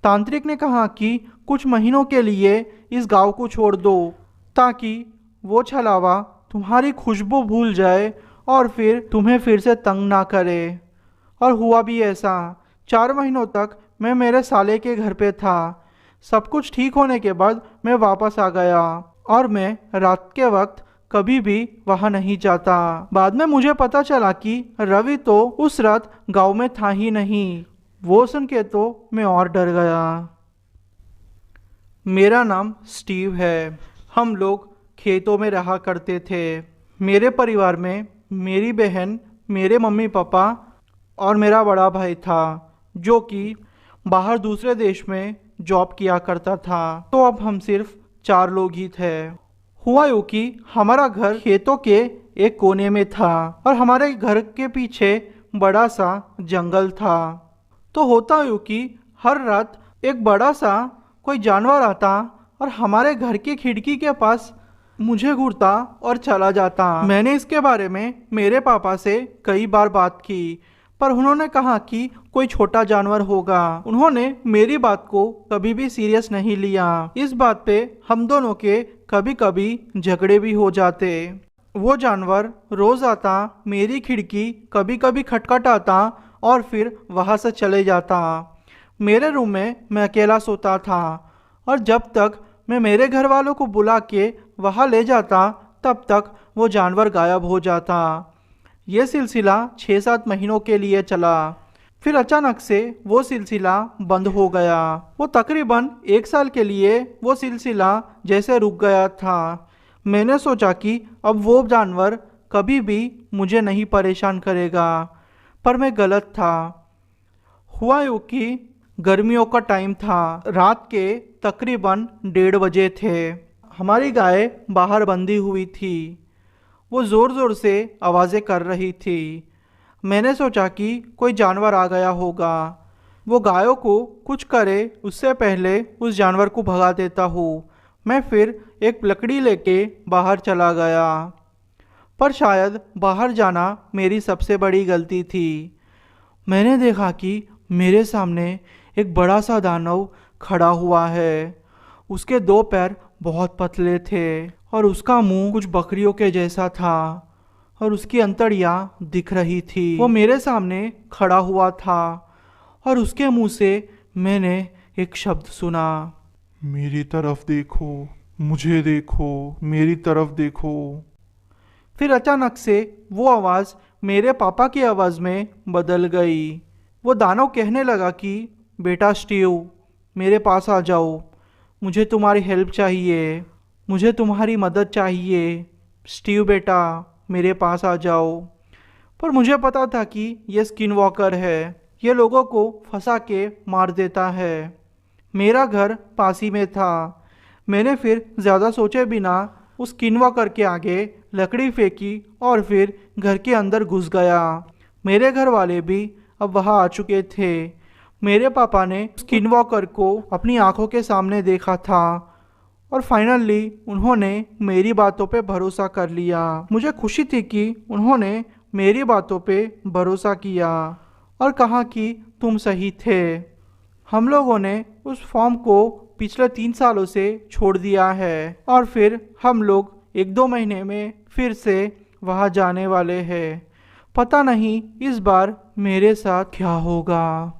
तांत्रिक ने कहा कि कुछ महीनों के लिए इस गांव को छोड़ दो, ताकि वो छलावा तुम्हारी खुशबू भूल जाए और फिर तुम्हें फिर से तंग ना करे। और हुआ भी ऐसा। 4 महीनों तक मैं मेरे साले के घर पे था। सब कुछ ठीक होने के बाद मैं वापस आ गया और मैं रात के वक्त कभी भी वहाँ नहीं जाता। बाद में मुझे पता चला कि रवि तो उस रात गांव में था ही नहीं। वो सुन के तो मैं और डर गया। मेरा नाम स्टीव है। हम लोग खेतों में रहा करते थे। मेरे परिवार में मेरी बहन, मेरे मम्मी पापा और मेरा बड़ा भाई था, जो कि बाहर दूसरे देश में जॉब किया करता था। तो अब हम सिर्फ 4 लोग ही थे। हुआ यूँ कि हमारा घर खेतों के एक कोने में था और हमारे घर के पीछे बड़ा सा जंगल था। तो होता यूँ कि हर रात एक बड़ा सा कोई जानवर आता और हमारे घर की खिड़की के पास मुझे घूरता और चला जाता। मैंने इसके बारे में मेरे पापा से कई बार बात की, पर उन्होंने कहा कि कोई छोटा जानवर होगा। उन्होंने मेरी बात को कभी भी सीरियस नहीं लिया। इस बात पे हम दोनों के कभी कभी झगड़े भी हो जाते। वो जानवर रोज आता, मेरी खिड़की कभी कभी खटखटाता और फिर वहाँ से चले जाता। मेरे रूम में मैं अकेला सोता था और जब तक मैं मेरे घर वालों को बुला के वहाँ ले जाता, तब तक वो जानवर गायब हो जाता। ये सिलसिला 6-7 महीनों के लिए चला। फिर अचानक से वो सिलसिला बंद हो गया। वो तकरीबन 1 साल के लिए वो सिलसिला जैसे रुक गया था। मैंने सोचा कि अब वो जानवर कभी भी मुझे नहीं परेशान करेगा, पर मैं गलत था। हुआ यूँ कि गर्मियों का टाइम था। रात के तकरीबन 1:30 बजे थे। हमारी गाय बाहर बंधी हुई थी। वो ज़ोर ज़ोर से आवाज़ें कर रही थी। मैंने सोचा कि कोई जानवर आ गया होगा। वो गायों को कुछ करे उससे पहले उस जानवर को भगा देता हूँ। मैं फिर एक लकड़ी लेके बाहर चला गया, पर शायद बाहर जाना मेरी सबसे बड़ी गलती थी। मैंने देखा कि मेरे सामने एक बड़ा सा दानव खड़ा हुआ है। उसके 2 पैर बहुत पतले थे और उसका मुंह कुछ बकरियों के जैसा था और उसकी अंतड़ियाँ दिख रही थी। वो मेरे सामने खड़ा हुआ था और उसके मुंह से मैंने एक शब्द सुना, मेरी तरफ देखो, मुझे देखो, मेरी तरफ देखो। फिर अचानक से वो आवाज़ मेरे पापा की आवाज़ में बदल गई। वो दानव कहने लगा कि बेटा स्टीव, मेरे पास आ जाओ। मुझे तुम्हारी हेल्प चाहिए, मुझे तुम्हारी मदद चाहिए। स्टीव बेटा, मेरे पास आ जाओ। पर मुझे पता था कि ये स्किन वॉकर है, ये लोगों को फंसा के मार देता है। मेरा घर पास ही में था। मैंने फिर ज़्यादा सोचे बिना उस स्किन वॉकर के आगे लकड़ी फेंकी और फिर घर के अंदर घुस गया। मेरे घर वाले भी अब वहाँ आ चुके थे। मेरे पापा ने स्किन वॉकर को अपनी आंखों के सामने देखा था और फाइनली उन्होंने मेरी बातों पे भरोसा कर लिया। मुझे खुशी थी कि उन्होंने मेरी बातों पे भरोसा किया और कहा कि तुम सही थे। हम लोगों ने उस फॉर्म को पिछले 3 सालों से छोड़ दिया है और फिर हम लोग 1-2 महीने में फिर से वहाँ जाने वाले हैं। पता नहीं इस बार मेरे साथ क्या होगा।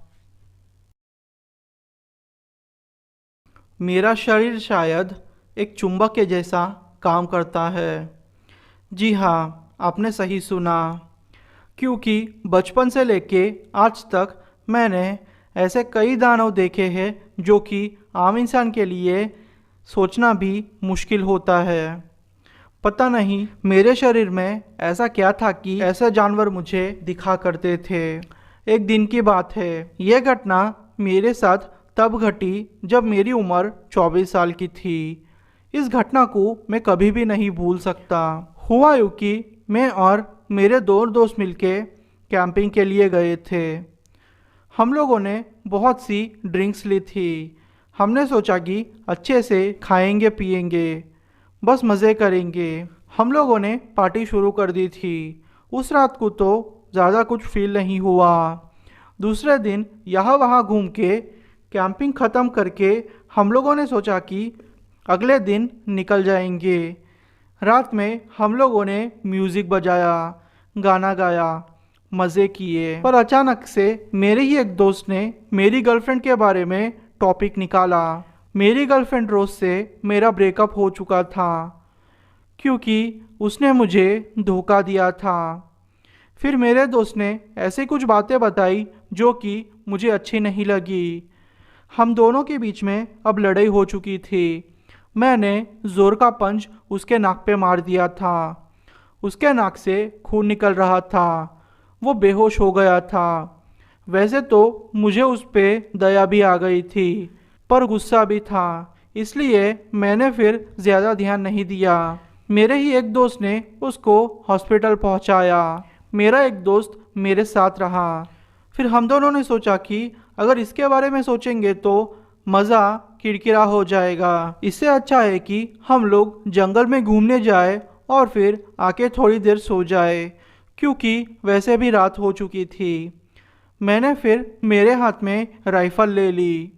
मेरा शरीर शायद एक चुंबक के जैसा काम करता है। जी हाँ, आपने सही सुना। क्योंकि बचपन से लेके आज तक मैंने ऐसे कई दानव देखे हैं जो कि आम इंसान के लिए सोचना भी मुश्किल होता है। पता नहीं मेरे शरीर में ऐसा क्या था कि ऐसे जानवर मुझे दिखा करते थे। एक दिन की बात है, यह घटना मेरे साथ तब घटी जब मेरी उम्र 24 साल की थी। इस घटना को मैं कभी भी नहीं भूल सकता। हुआ यूँ कि मैं और मेरे दो दोस्त मिलके कैंपिंग के लिए गए थे। हम लोगों ने बहुत सी ड्रिंक्स ली थी। हमने सोचा कि अच्छे से खाएंगे पिएंगे, बस मज़े करेंगे। हम लोगों ने पार्टी शुरू कर दी थी। उस रात को तो ज़्यादा कुछ फील नहीं हुआ। दूसरे दिन यहाँ वहाँ घूम के कैंपिंग ख़त्म करके हम लोगों ने सोचा कि अगले दिन निकल जाएंगे। रात में हम लोगों ने म्यूज़िक बजाया, गाना गाया, मज़े किए। पर अचानक से मेरे ही एक दोस्त ने मेरी गर्लफ्रेंड के बारे में टॉपिक निकाला। मेरी गर्लफ्रेंड रोज से मेरा ब्रेकअप हो चुका था क्योंकि उसने मुझे धोखा दिया था। फिर मेरे दोस्त ने ऐसी कुछ बातें बताई जो कि मुझे अच्छी नहीं लगी। हम दोनों के बीच में अब लड़ाई हो चुकी थी। मैंने ज़ोर का पंच उसके नाक पे मार दिया था। उसके नाक से खून निकल रहा था। वो बेहोश हो गया था। वैसे तो मुझे उस पे दया भी आ गई थी, पर गुस्सा भी था, इसलिए मैंने फिर ज़्यादा ध्यान नहीं दिया। मेरे ही एक दोस्त ने उसको हॉस्पिटल पहुंचाया। मेरा एक दोस्त मेरे साथ रहा। फिर हम दोनों ने सोचा कि अगर इसके बारे में सोचेंगे तो मज़ा किरकिरा हो जाएगा। इससे अच्छा है कि हम लोग जंगल में घूमने जाए और फिर आके थोड़ी देर सो जाए, क्योंकि वैसे भी रात हो चुकी थी। मैंने फिर मेरे हाथ में राइफ़ल ले ली,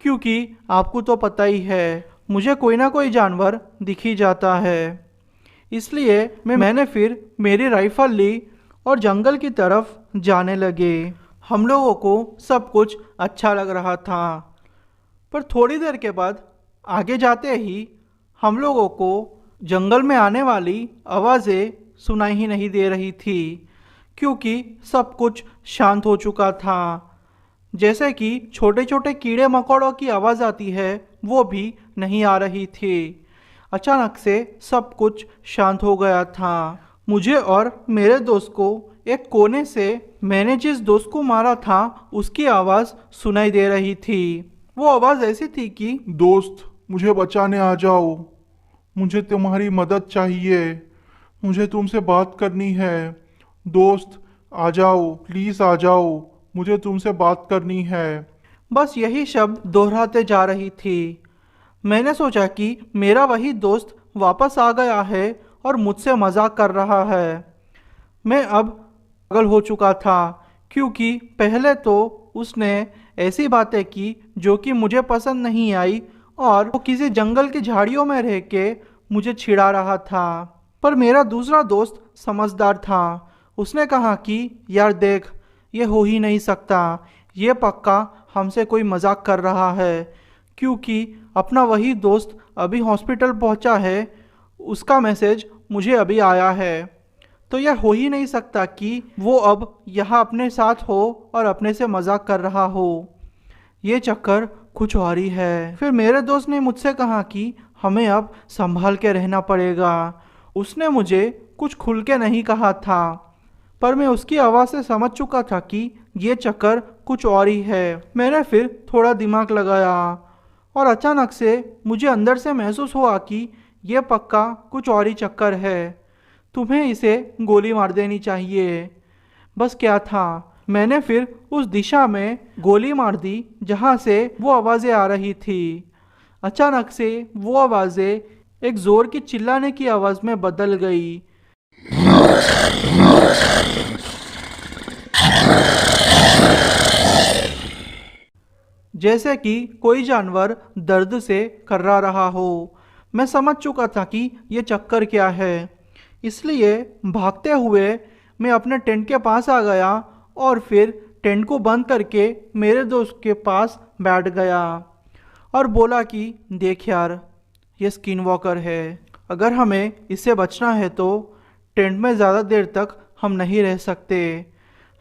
क्योंकि आपको तो पता ही है मुझे कोई ना कोई जानवर दिख ही जाता है। इसलिए मैंने फिर मेरी राइफ़ल ली और जंगल की तरफ जाने लगे। हम लोगों को सब कुछ अच्छा लग रहा था, पर थोड़ी देर के बाद आगे जाते ही हम लोगों को जंगल में आने वाली आवाज़ें सुनाई ही नहीं दे रही थी, क्योंकि सब कुछ शांत हो चुका था। जैसे कि छोटे छोटे कीड़े मकोड़ों की आवाज़ आती है, वो भी नहीं आ रही थी। अचानक से सब कुछ शांत हो गया था। मुझे और मेरे दोस्त को एक कोने से मैंने जिस दोस्त को मारा था उसकी आवाज़ सुनाई दे रही थी। वो आवाज़ ऐसी थी कि दोस्त, मुझे बचाने आ जाओ। मुझे तुम्हारी मदद चाहिए। मुझे तुमसे बात करनी है। दोस्त, आ जाओ, प्लीज़ आ जाओ। मुझे तुमसे बात करनी है। बस यही शब्द दोहराते जा रही थी। मैंने सोचा कि मेरा वही दोस्त वापस आ गया है और मुझसे मजाक कर रहा है। मैं अब पागल हो चुका था, क्योंकि पहले तो उसने ऐसी बातें की जो कि मुझे पसंद नहीं आई और वो किसी जंगल की झाड़ियों में रह के मुझे छिड़ा रहा था। पर मेरा दूसरा दोस्त समझदार था। उसने कहा कि यार देख, ये हो ही नहीं सकता, ये पक्का हमसे कोई मजाक कर रहा है, क्योंकि अपना वही दोस्त अभी हॉस्पिटल पहुंचा है, उसका मैसेज मुझे अभी आया है, तो यह हो ही नहीं सकता कि वो अब यहाँ अपने साथ हो और अपने से मजाक कर रहा हो। ये चक्कर कुछ और ही है। फिर मेरे दोस्त ने मुझसे कहा कि हमें अब संभाल के रहना पड़ेगा। उसने मुझे कुछ खुल के नहीं कहा था, पर मैं उसकी आवाज़ से समझ चुका था कि ये चक्कर कुछ और ही है। मैंने फिर थोड़ा दिमाग लगाया और अचानक से मुझे अंदर से महसूस हुआ कि ये पक्का कुछ और ही चक्कर है। तुम्हें इसे गोली मार देनी चाहिए। बस क्या था, मैंने फिर उस दिशा में गोली मार दी जहाँ से वो आवाज़ें आ रही थी। अचानक से वो आवाज़ें एक ज़ोर की चिल्लाने की आवाज़ में बदल गई। जैसे कि कोई जानवर दर्द से कर्रा रहा हो। मैं समझ चुका था कि ये चक्कर क्या है, इसलिए भागते हुए मैं अपने टेंट के पास आ गया और फिर टेंट को बंद करके मेरे दोस्त के पास बैठ गया और बोला कि देख यार, ये स्किन वॉकर है। अगर हमें इससे बचना है तो टेंट में ज़्यादा देर तक हम नहीं रह सकते।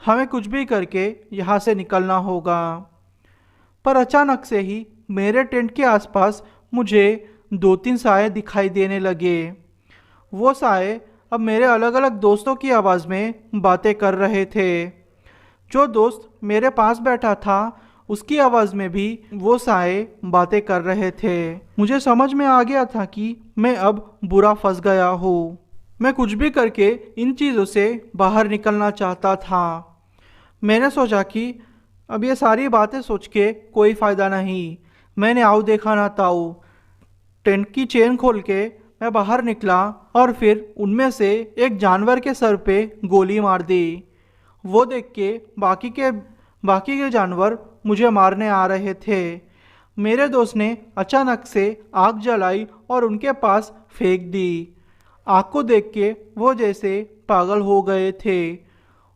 हमें कुछ भी करके यहाँ से निकलना होगा। पर अचानक से ही मेरे टेंट के आसपास मुझे 2-3 साए दिखाई देने लगे। वो साए अब मेरे अलग अलग दोस्तों की आवाज़ में बातें कर रहे थे। जो दोस्त मेरे पास बैठा था उसकी आवाज़ में भी वो साए बातें कर रहे थे। मुझे समझ में आ गया था कि मैं अब बुरा फंस गया हूँ। मैं कुछ भी करके इन चीज़ों से बाहर निकलना चाहता था। मैंने सोचा कि अब ये सारी बातें सोच के कोई फ़ायदा नहीं। मैंने आओ देखा ना ताऊ। टेंट की चेन खोल के मैं बाहर निकला और फिर उनमें से एक जानवर के सर पे गोली मार दी। वो देख के बाकी के जानवर मुझे मारने आ रहे थे। मेरे दोस्त ने अचानक से आग जलाई और उनके पास फेंक दी। आग को देख के वो जैसे पागल हो गए थे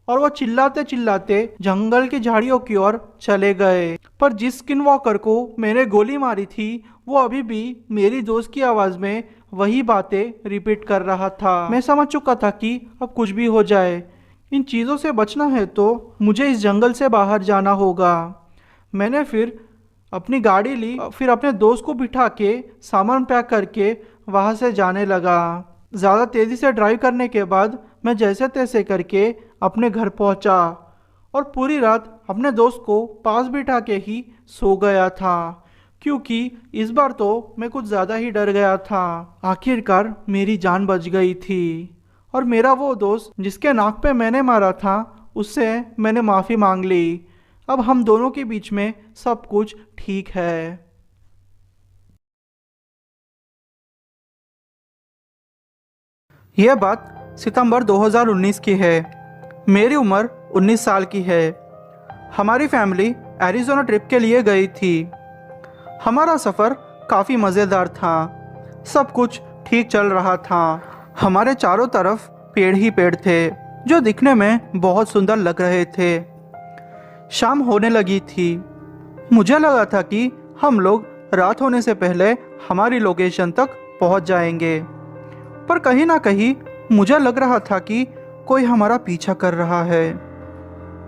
और वो चिल्लाते चिल्लाते जंगल की झाड़ियों की ओर चले गए। पर जिस स्किन वॉकर को मैंने गोली मारी थी वो अभी भी मेरी दोस्त की आवाज़ में वही बातें रिपीट कर रहा था। मैं समझ चुका था कि अब कुछ भी हो जाए, इन चीज़ों से बचना है तो मुझे इस जंगल से बाहर जाना होगा। मैंने फिर अपनी गाड़ी ली, फिर अपने दोस्त को बिठा के सामान पैक करके वहाँ से जाने लगा। ज़्यादा तेज़ी से ड्राइव करने के बाद मैं जैसे तैसे करके अपने घर पहुंचा और पूरी रात अपने दोस्त को पास बिठा के ही सो गया था, क्योंकि इस बार तो मैं कुछ ज़्यादा ही डर गया था। आखिरकार मेरी जान बच गई थी और मेरा वो दोस्त जिसके नाक पे मैंने मारा था उससे मैंने माफ़ी मांग ली। अब हम दोनों के बीच में सब कुछ ठीक है। यह बात सितंबर 2019 की है। मेरी उम्र 19 साल की है। हमारी फैमिली एरिज़ोना ट्रिप के लिए गई थी। हमारा सफ़र काफ़ी मज़ेदार था। सब कुछ ठीक चल रहा था। हमारे चारों तरफ पेड़ ही पेड़ थे जो दिखने में बहुत सुंदर लग रहे थे। शाम होने लगी थी। मुझे लगा था कि हम लोग रात होने से पहले हमारी लोकेशन तक पहुंच जाएंगे, पर कहीं ना कहीं मुझे लग रहा था कि कोई हमारा पीछा कर रहा है।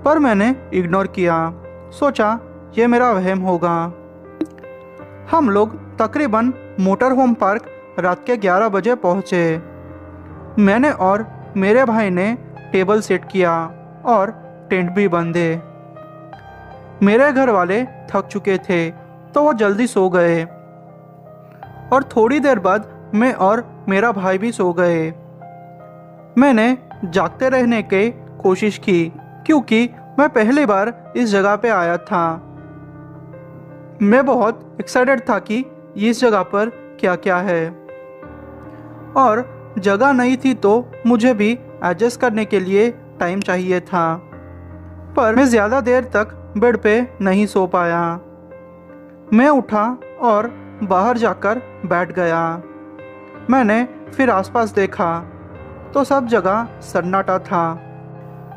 पर मैंने इग्नोर किया, सोचा ये मेरा वहम होगा। हम लोग तकरीबन मोटर होम पार्क रात के 11 बजे पहुँचे। मैंने और मेरे भाई ने टेबल सेट किया और टेंट भी बांधे। मेरे घर वाले थक चुके थे तो वो जल्दी सो गए और थोड़ी देर बाद मैं और मेरा भाई भी सो गए। मैंने जागते रहने की कोशिश की क्योंकि मैं पहली बार इस जगह पे आया था। मैं बहुत एक्साइटेड था कि इस जगह पर क्या क्या है, और जगह नहीं थी तो मुझे भी एडजस्ट करने के लिए टाइम चाहिए था। पर मैं ज़्यादा देर तक बेड पे नहीं सो पाया। मैं उठा और बाहर जाकर बैठ गया। मैंने फिर आसपास देखा तो सब जगह सन्नाटा था।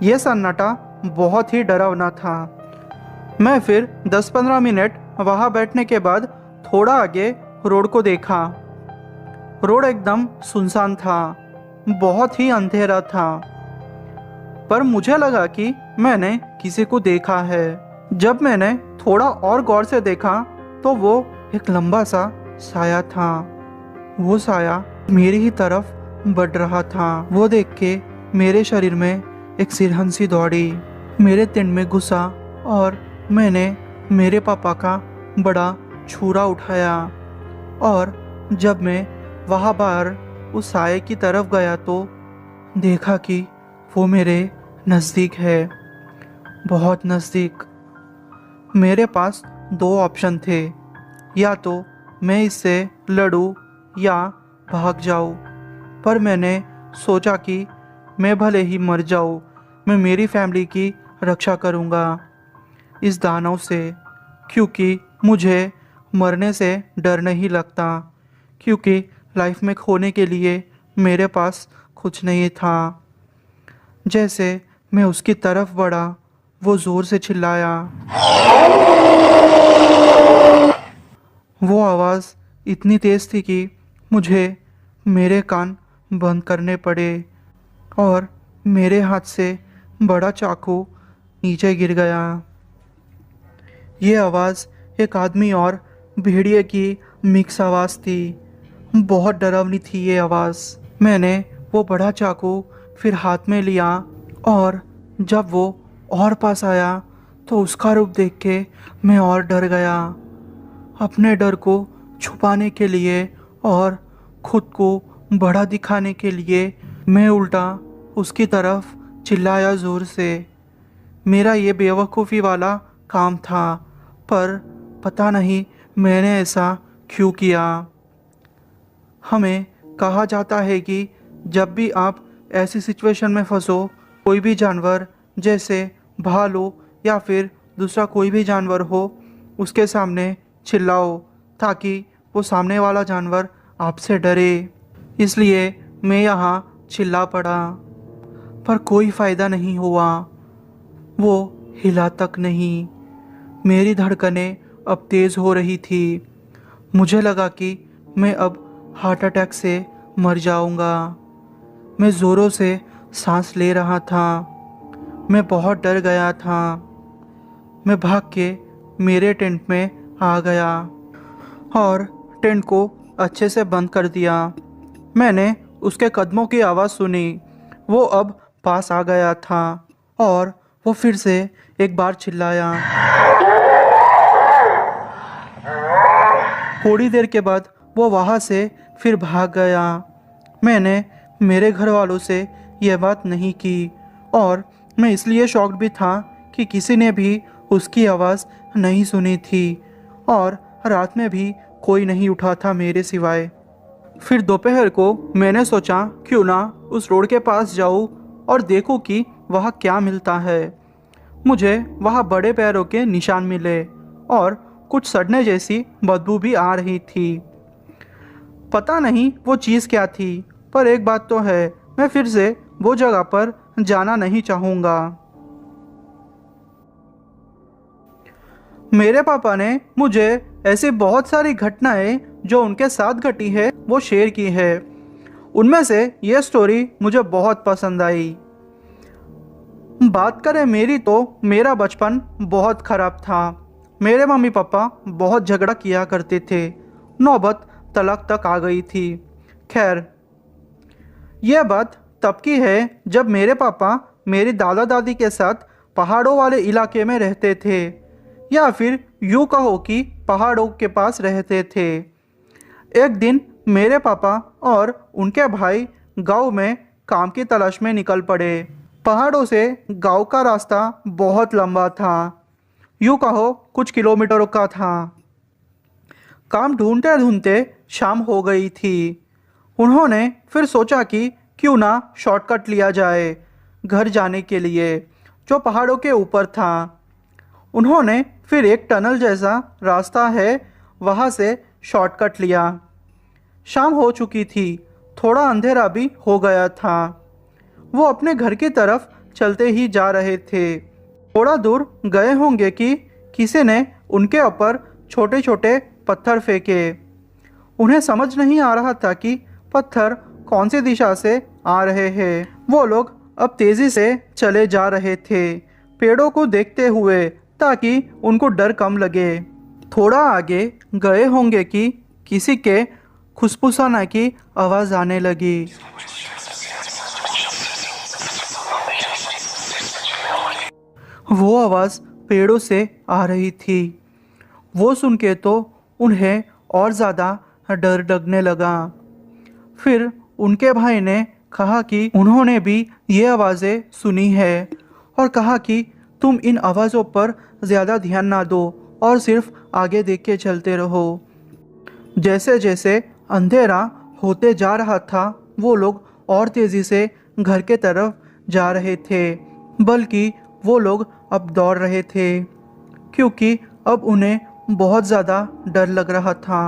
यह सन्नाटा बहुत ही डरावना था। मैं फिर 10-15 मिनट वहाँ बैठने के बाद थोड़ा आगे रोड को देखा। रोड एकदम सुनसान था, बहुत ही अंधेरा था। पर मुझे लगा कि मैंने किसी को देखा है। जब मैंने थोड़ा और गौर से देखा तो वो एक लंबा सा साया था। वो साया मेरी ही तरफ बढ़ रहा था। वो देख के मेरे शरीर में एक सिरहंसी दौड़ी, मेरे तिन में घुसा और मैंने मेरे पापा का बड़ा छुरा उठाया। और जब मैं वहाँ बाहर उस साये की तरफ गया तो देखा कि वो मेरे नज़दीक है, बहुत नज़दीक। मेरे पास दो ऑप्शन थे, या तो मैं इससे लड़ूं या भाग जाऊं। पर मैंने सोचा कि मैं भले ही मर जाऊं, मैं मेरी फैमिली की रक्षा करूंगा इस दानव से, क्योंकि मुझे मरने से डर नहीं लगता, क्योंकि लाइफ में खोने के लिए मेरे पास कुछ नहीं था। जैसे मैं उसकी तरफ बढ़ा, वो ज़ोर से चिल्लाया। वो आवाज़ इतनी तेज़ थी कि मुझे मेरे कान बंद करने पड़े और मेरे हाथ से बड़ा चाकू नीचे गिर गया। ये आवाज़ एक आदमी और भेड़िए की मिक्स आवाज़ थी। बहुत डरावनी थी ये आवाज़। मैंने वो बड़ा चाकू फिर हाथ में लिया और जब वो और पास आया तो उसका रूप देख के मैं और डर गया। अपने डर को छुपाने के लिए और खुद को बड़ा दिखाने के लिए मैं उल्टा उसकी तरफ चिल्लाया ज़ोर से। मेरा ये बेवकूफ़ी वाला काम था, पर पता नहीं मैंने ऐसा क्यों किया। हमें कहा जाता है कि जब भी आप ऐसी सिचुएशन में फंसो, कोई भी जानवर जैसे भालू या फिर दूसरा कोई भी जानवर हो, उसके सामने चिल्लाओ ताकि वो सामने वाला जानवर आपसे डरे। इसलिए मैं यहाँ चिल्ला पड़ा, पर कोई फ़ायदा नहीं हुआ। वो हिला तक नहीं। मेरी धड़कनें अब तेज़ हो रही थी। मुझे लगा कि मैं अब हार्ट अटैक से मर जाऊंगा। मैं ज़ोरों से सांस ले रहा था। मैं बहुत डर गया था। मैं भाग के मेरे टेंट में आ गया और टेंट को अच्छे से बंद कर दिया। मैंने उसके कदमों की आवाज़ सुनी। वो अब पास आ गया था और वो फिर से एक बार चिल्लाया। थोड़ी देर के बाद वो वहाँ से फिर भाग गया। मैंने मेरे घर वालों से यह बात नहीं की और मैं इसलिए शॉक्ड भी था कि किसी ने भी उसकी आवाज़ नहीं सुनी थी और रात में भी कोई नहीं उठा था मेरे सिवाय। फिर दोपहर को मैंने सोचा क्यों ना उस रोड के पास जाऊँ और देखूँ कि वहाँ क्या मिलता है। मुझे वहाँ बड़े पैरों के निशान मिले और कुछ सड़ने जैसी बदबू भी आ रही थी। पता नहीं वो चीज़ क्या थी, पर एक बात तो है, मैं फिर से वो जगह पर जाना नहीं चाहूँगा। मेरे पापा ने मुझे ऐसी बहुत सारी घटनाएं जो उनके साथ घटी है वो शेयर की है। उनमें से ये स्टोरी मुझे बहुत पसंद आई। बात करें मेरी तो मेरा बचपन बहुत ख़राब था। मेरे मम्मी पापा बहुत झगड़ा किया करते थे, नौबत तलाक तक आ गई थी। खैर, यह बात तब की है जब मेरे पापा मेरी दादा दादी के साथ पहाड़ों वाले इलाके में रहते थे, या फिर यूँ कहो कि पहाड़ों के पास रहते थे। एक दिन मेरे पापा और उनके भाई गांव में काम की तलाश में निकल पड़े। पहाड़ों से गांव का रास्ता बहुत लंबा था, यूँ कहो कुछ किलोमीटरों का था। काम ढूंढते ढूंढते शाम हो गई थी। उन्होंने फिर सोचा कि क्यों ना शॉर्टकट लिया जाए घर जाने के लिए, जो पहाड़ों के ऊपर था। उन्होंने फिर एक टनल जैसा रास्ता है वहाँ से शॉर्टकट लिया। शाम हो चुकी थी, थोड़ा अंधेरा भी हो गया था। वो अपने घर की तरफ चलते ही जा रहे थे। थोड़ा दूर गए होंगे कि किसी ने उनके ऊपर छोटे छोटे पत्थर फेंके। उन्हें समझ नहीं आ रहा था कि पत्थर कौन सी दिशा से आ रहे हैं। वो लोग अब तेज़ी से चले जा रहे थे, पेड़ों को देखते हुए ताकि उनको डर कम लगे। थोड़ा आगे गए होंगे कि किसी के खुसफुसाने की आवाज़ आने लगी। वो आवाज़ पेड़ों से आ रही थी। वो सुन के तो उन्हें और ज़्यादा डर लगने लगा। फिर उनके भाई ने कहा कि उन्होंने भी ये आवाज़ें सुनी है और कहा कि तुम इन आवाज़ों पर ज़्यादा ध्यान ना दो और सिर्फ आगे देख के चलते रहो। जैसे जैसे अंधेरा होते जा रहा था वो लोग और तेज़ी से घर के तरफ जा रहे थे, बल्कि वो लोग अब दौड़ रहे थे क्योंकि अब उन्हें बहुत ज़्यादा डर लग रहा था।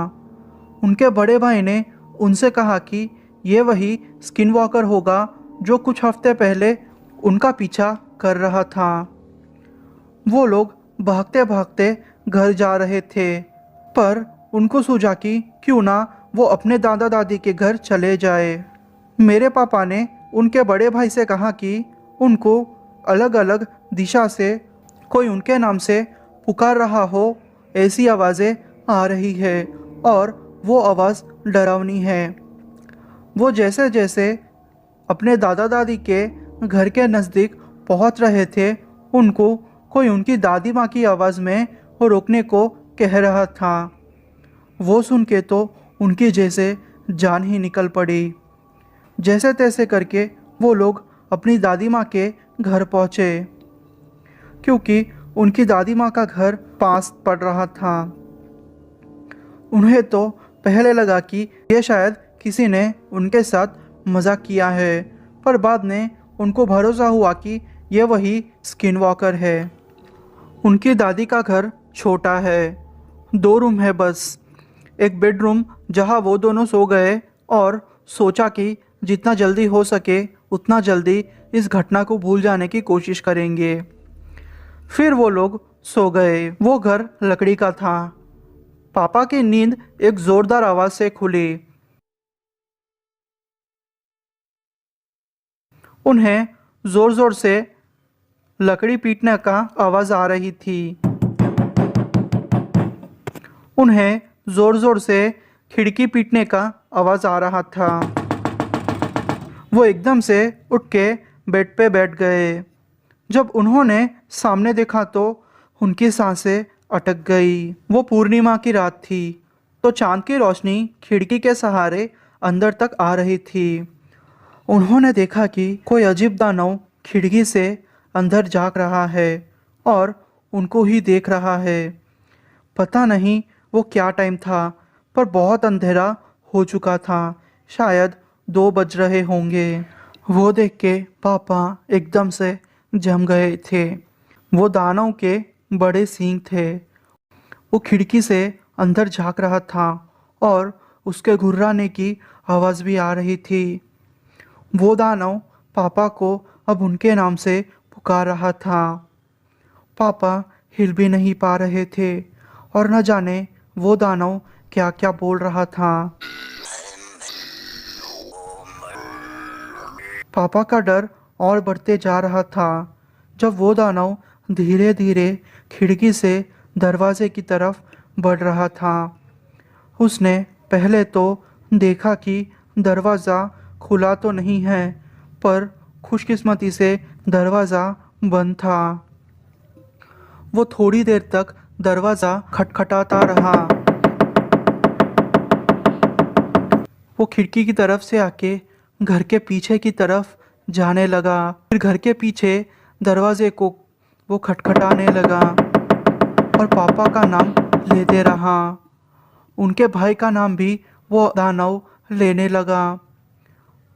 उनके बड़े भाई ने उनसे कहा कि ये वही स्किन वॉकर होगा जो कुछ हफ्ते पहले उनका पीछा कर रहा था। वो लोग भागते भागते घर जा रहे थे, पर उनको सूझा कि क्यों ना वो अपने दादा दादी के घर चले जाए। मेरे पापा ने उनके बड़े भाई से कहा कि उनको अलग अलग दिशा से कोई उनके नाम से पुकार रहा हो, ऐसी आवाज़ें आ रही है और वो आवाज़ डरावनी है। वो जैसे जैसे अपने दादा दादी के घर के नज़दीक पहुंच रहे थे, उनको कोई उनकी दादी माँ की आवाज़ में रोकने को कह रहा था। वो सुन के तो उनकी जैसे जान ही निकल पड़ी। जैसे तैसे करके वो लोग अपनी दादी माँ के घर पहुँचे, क्योंकि उनकी दादी माँ का घर पास पड़ रहा था। उन्हें तो पहले लगा कि ये शायद किसी ने उनके साथ मजाक किया है, पर बाद में उनको भरोसा हुआ कि यह वही स्किन वॉकर है। उनकी दादी का घर छोटा है, 2 रूम है बस। एक बेडरूम जहां वो दोनों सो गए और सोचा कि जितना जल्दी हो सके उतना जल्दी इस घटना को भूल जाने की कोशिश करेंगे। फिर वो लोग सो गए। वो घर लकड़ी का था। पापा की नींद एक जोरदार आवाज से खुली। उन्हें जोर जोर से लकड़ी पीटने का आवाज आ रही थी। उन्हें जोर जोर से खिड़की पीटने का आवाज आ रहा था। वो एकदम से उठ के बेड पे बैठ गए। जब उन्होंने सामने देखा तो उनकी सांसें अटक गई। वो पूर्णिमा की रात थी, तो चांद की रोशनी खिड़की के सहारे अंदर तक आ रही थी। उन्होंने देखा कि कोई अजीब दानव खिड़की से अंदर झांक रहा है और उनको ही देख रहा है। पता नहीं वो क्या टाइम था, पर बहुत अंधेरा हो चुका था। शायद 2 बज रहे होंगे। वो देख के पापा एकदम से जम गए थे। वो दानव के बड़े सींग थे। वो खिड़की से अंदर झांक रहा था और उसके घुर्राने की आवाज़ भी आ रही थी। वो दानव पापा को अब उनके नाम से पुकार रहा था। पापा हिल भी नहीं पा रहे थे और न जाने वो दानव क्या क्या बोल रहा था। पापा का डर और बढ़ते जा रहा था जब वो दानव धीरे धीरे खिड़की से दरवाजे की तरफ बढ़ रहा था। उसने पहले तो देखा कि दरवाज़ा खुला तो नहीं है, पर खुशकिस्मती से दरवाज़ा बंद था। वो थोड़ी देर तक दरवाज़ा खटखटाता रहा। वो खिड़की की तरफ से आके घर के पीछे की तरफ जाने लगा। फिर घर के पीछे दरवाजे को वो खटखटाने लगा और पापा का नाम लेते रहा। उनके भाई का नाम भी वो दानव लेने लगा।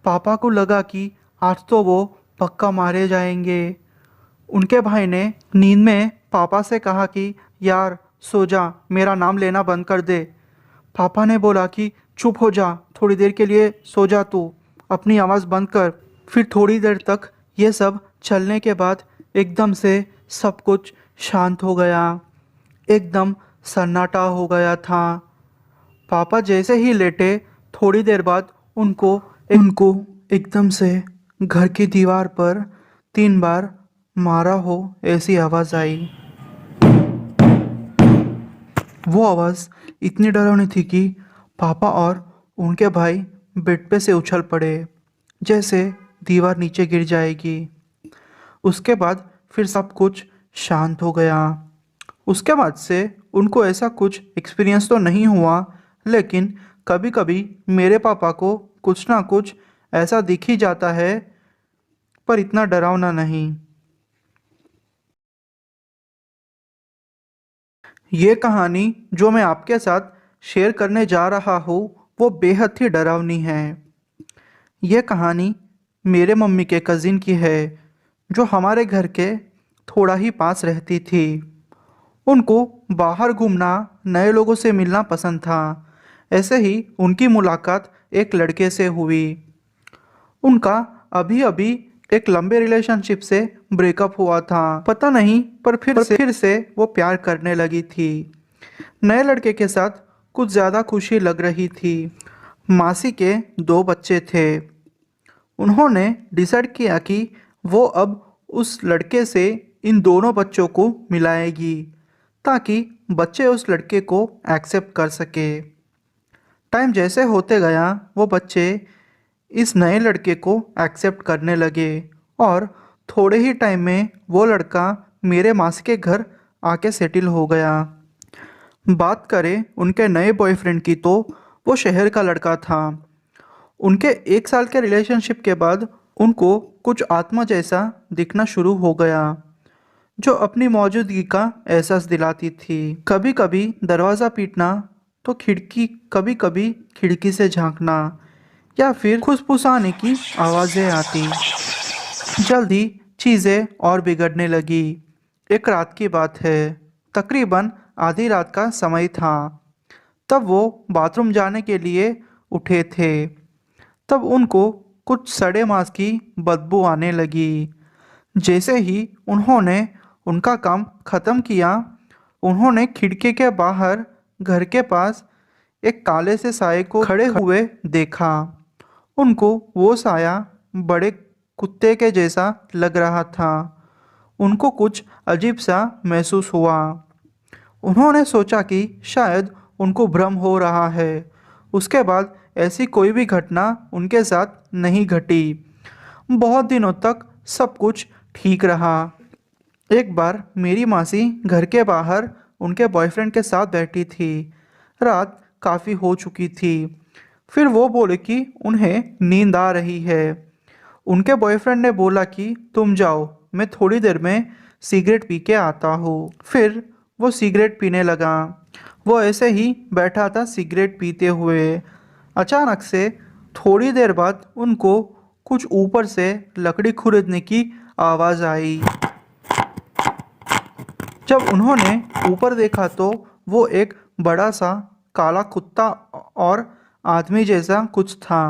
पापा को लगा कि आज तो वो पक्का मारे जाएंगे। उनके भाई ने नींद में पापा से कहा कि यार सो जा, मेरा नाम लेना बंद कर दे। पापा ने बोला कि चुप हो जा, थोड़ी देर के लिए सो जा, तू अपनी आवाज़ बंद कर। फिर थोड़ी देर तक ये सब चलने के बाद एकदम से सब कुछ शांत हो गया। एकदम सन्नाटा हो गया था। पापा जैसे ही लेटे थोड़ी देर बाद उनको एकदम से घर की दीवार पर 3 बार मारा हो ऐसी आवाज़ आई। वो आवाज़ इतनी डरावनी थी कि पापा और उनके भाई बेड पे से उछल पड़े, जैसे दीवार नीचे गिर जाएगी। उसके बाद फिर सब कुछ शांत हो गया। उसके बाद से उनको ऐसा कुछ एक्सपीरियंस तो नहीं हुआ, लेकिन कभी कभी मेरे पापा को कुछ ना कुछ ऐसा दिख ही जाता है, पर इतना डरावना नहीं। ये कहानी जो मैं आपके साथ शेयर करने जा रहा हूँ वो बेहद ही डरावनी है। ये कहानी मेरे मम्मी के कज़िन की है, जो हमारे घर के थोड़ा ही पास रहती थी। उनको बाहर घूमना, नए लोगों से मिलना पसंद था। ऐसे ही उनकी मुलाकात एक लड़के से हुई। उनका अभी अभी एक लंबे रिलेशनशिप से ब्रेकअप हुआ था। पता नहीं, पर फिर से वो प्यार करने लगी थी। नए लड़के के साथ कुछ ज़्यादा खुशी लग रही थी। मासी के 2 बच्चे थे। उन्होंने डिसाइड किया कि वो अब उस लड़के से इन दोनों बच्चों को मिलाएगी, ताकि बच्चे उस लड़के को एक्सेप्ट कर सके। टाइम जैसे होते गया, वो बच्चे इस नए लड़के को एक्सेप्ट करने लगे और थोड़े ही टाइम में वो लड़का मेरे मासी के घर आके सेटल हो गया। बात करें उनके नए बॉयफ्रेंड की, तो वो शहर का लड़का था। उनके 1 साल के रिलेशनशिप के बाद उनको कुछ आत्मा जैसा दिखना शुरू हो गया, जो अपनी मौजूदगी का एहसास दिलाती थी। कभी कभी दरवाज़ा पीटना, तो कभी कभी खिड़की से झांकना, या फिर फुसफुसाने की आवाज़ें आती। जल्दी चीज़ें और बिगड़ने लगी। एक रात की बात है, तकरीबन आधी रात का समय था। तब वो बाथरूम जाने के लिए उठे थे। तब उनको कुछ सड़े मांस की बदबू आने लगी। जैसे ही उन्होंने उनका काम ख़त्म किया, उन्होंने खिड़की के बाहर घर के पास एक काले से साये को खड़े हुए देखा। उनको वो साया बड़े कुत्ते के जैसा लग रहा था। उनको कुछ अजीब सा महसूस हुआ। उन्होंने सोचा कि शायद उनको भ्रम हो रहा है। उसके बाद ऐसी कोई भी घटना उनके साथ नहीं घटी। बहुत दिनों तक सब कुछ ठीक रहा। एक बार मेरी मासी घर के बाहर उनके बॉयफ्रेंड के साथ बैठी थी। रात काफ़ी हो चुकी थी। फिर वो बोले कि उन्हें नींद आ रही है। उनके बॉयफ्रेंड ने बोला कि तुम जाओ, मैं थोड़ी देर में सिगरेट पी के आता हूँ। फिर वो सिगरेट पीने लगा। वो ऐसे ही बैठा था सिगरेट पीते हुए। अचानक से थोड़ी देर बाद उनको कुछ ऊपर से लकड़ी खुरदने की आवाज़ आई। जब उन्होंने ऊपर देखा तो वो एक बड़ा सा काला कुत्ता और आदमी जैसा कुछ था।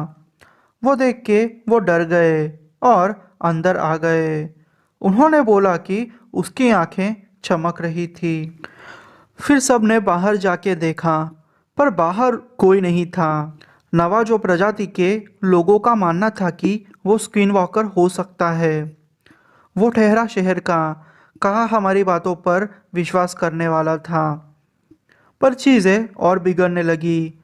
वो देख के वो डर गए और अंदर आ गए। उन्होंने बोला कि उसकी आंखें चमक रही थी। फिर सब ने बाहर जाके देखा, पर बाहर कोई नहीं था। नवाजो प्रजाति के लोगों का मानना था कि वो स्क्रीन वॉकर हो सकता है। वो ठहरा शहर का, कहा हमारी बातों पर विश्वास करने वाला था। पर चीज़ें और बिगड़ने लगी।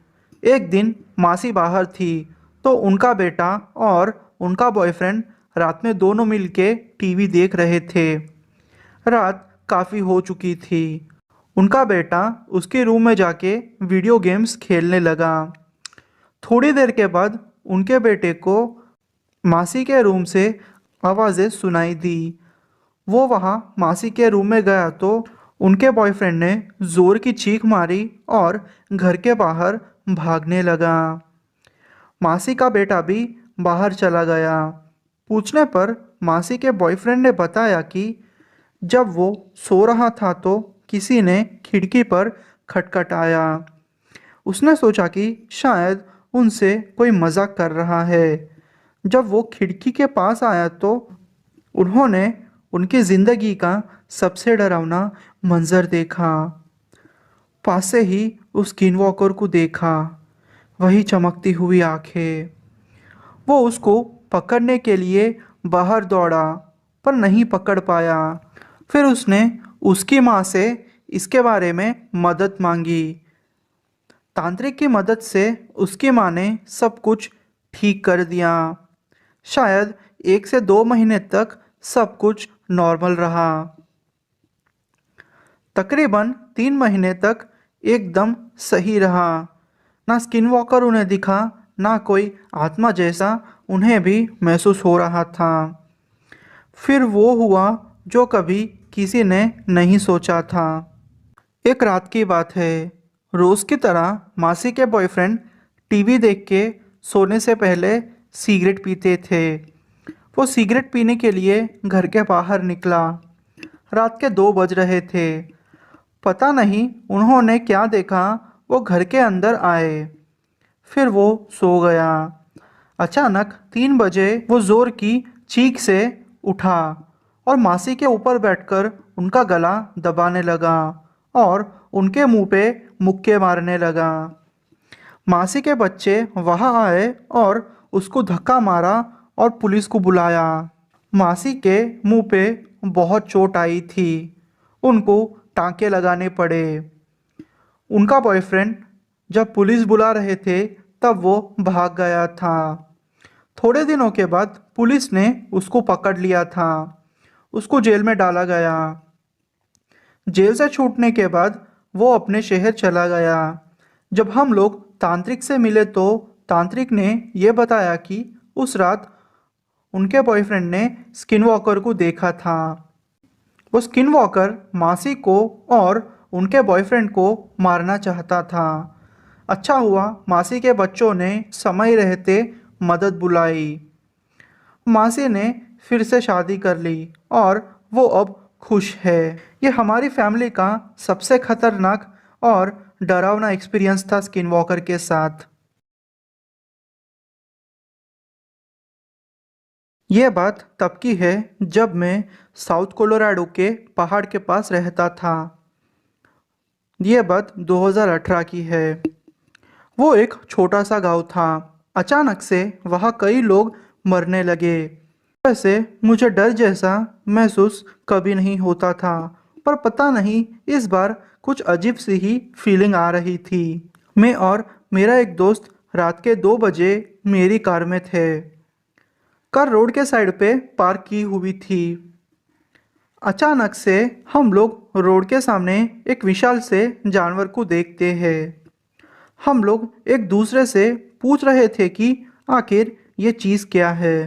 एक दिन मासी बाहर थी, तो उनका बेटा और उनका बॉयफ्रेंड रात में दोनों मिलके टीवी देख रहे थे। रात काफ़ी हो चुकी थी। उनका बेटा उसके रूम में जाके वीडियो गेम्स खेलने लगा। थोड़ी देर के बाद उनके बेटे को मासी के रूम से आवाज़ें सुनाई दी। वो वहाँ मासी के रूम में गया तो उनके बॉयफ्रेंड ने ज़ोर की चीख मारी और घर के बाहर भागने लगा। मासी का बेटा भी बाहर चला गया। पूछने पर मासी के बॉयफ्रेंड ने बताया कि जब वो सो रहा था तो किसी ने खिड़की पर खटखटाया। उसने सोचा कि शायद उनसे कोई मजाक कर रहा है। जब वो खिड़की के पास आया तो उन्होंने उनकी ज़िंदगी का सबसे डरावना मंजर देखा। पास से ही उस स्किनवॉकर को देखा, वही चमकती हुई आंखें। वो उसको पकड़ने के लिए बाहर दौड़ा, पर नहीं पकड़ पाया। फिर उसने उसकी माँ से इसके बारे में मदद मांगी। तांत्रिक की मदद से उसकी माँ ने सब कुछ ठीक कर दिया। शायद 1 से 2 महीने तक सब कुछ नॉर्मल रहा। तकरीबन 3 महीने तक एकदम सही रहा। ना स्किन वॉकर उन्हें दिखा, ना कोई आत्मा जैसा उन्हें भी महसूस हो रहा था। फिर वो हुआ जो कभी किसी ने नहीं सोचा था। एक रात की बात है। रोज़ की तरह मासी के बॉयफ्रेंड टीवी देख के सोने से पहले सिगरेट पीते थे। वो सिगरेट पीने के लिए घर के बाहर निकला। रात के 2 बज रहे थे। पता नहीं उन्होंने क्या देखा, वो घर के अंदर आए। फिर वो सो गया। अचानक 3 बजे वो जोर की चीख से उठा और मासी के ऊपर बैठकर उनका गला दबाने लगा और उनके मुंह पे मुक्के मारने लगा। मासी के बच्चे वहां आए और उसको धक्का मारा और पुलिस को बुलाया। मासी के मुंह पे बहुत चोट आई थी। उनको टांके लगाने पड़े। उनका बॉयफ्रेंड जब पुलिस बुला रहे थे तब वो भाग गया था। थोड़े दिनों के बाद पुलिस ने उसको पकड़ लिया था। उसको जेल में डाला गया। जेल से छूटने के बाद वो अपने शहर चला गया। जब हम लोग तांत्रिक से मिले तो तांत्रिक ने ये बताया कि उस रात उनके बॉयफ्रेंड ने स्किन वॉकर को देखा था। वो स्किन वॉकर मासी को और उनके बॉयफ्रेंड को मारना चाहता था। अच्छा हुआ मासी के बच्चों ने समय रहते मदद बुलाई। मासी ने फिर से शादी कर ली और वो अब खुश है। ये हमारी फैमिली का सबसे खतरनाक और डरावना एक्सपीरियंस था स्किन वॉकर के साथ। ये बात तब की है जब मैं साउथ कोलोराडो के पहाड़ के पास रहता था। ये बात 2018 की है। वो एक छोटा सा गांव था। अचानक से वहाँ कई लोग मरने लगे। वैसे मुझे डर जैसा महसूस कभी नहीं होता था, पर पता नहीं इस बार कुछ अजीब सी ही फीलिंग आ रही थी। मैं और मेरा एक दोस्त रात के 2 बजे मेरी कार में थे। कार रोड के साइड पे पार्क की हुई थी। अचानक से हम लोग रोड के सामने एक विशाल से जानवर को देखते हैं। हम लोग एक दूसरे से पूछ रहे थे कि आखिर ये चीज़ क्या है।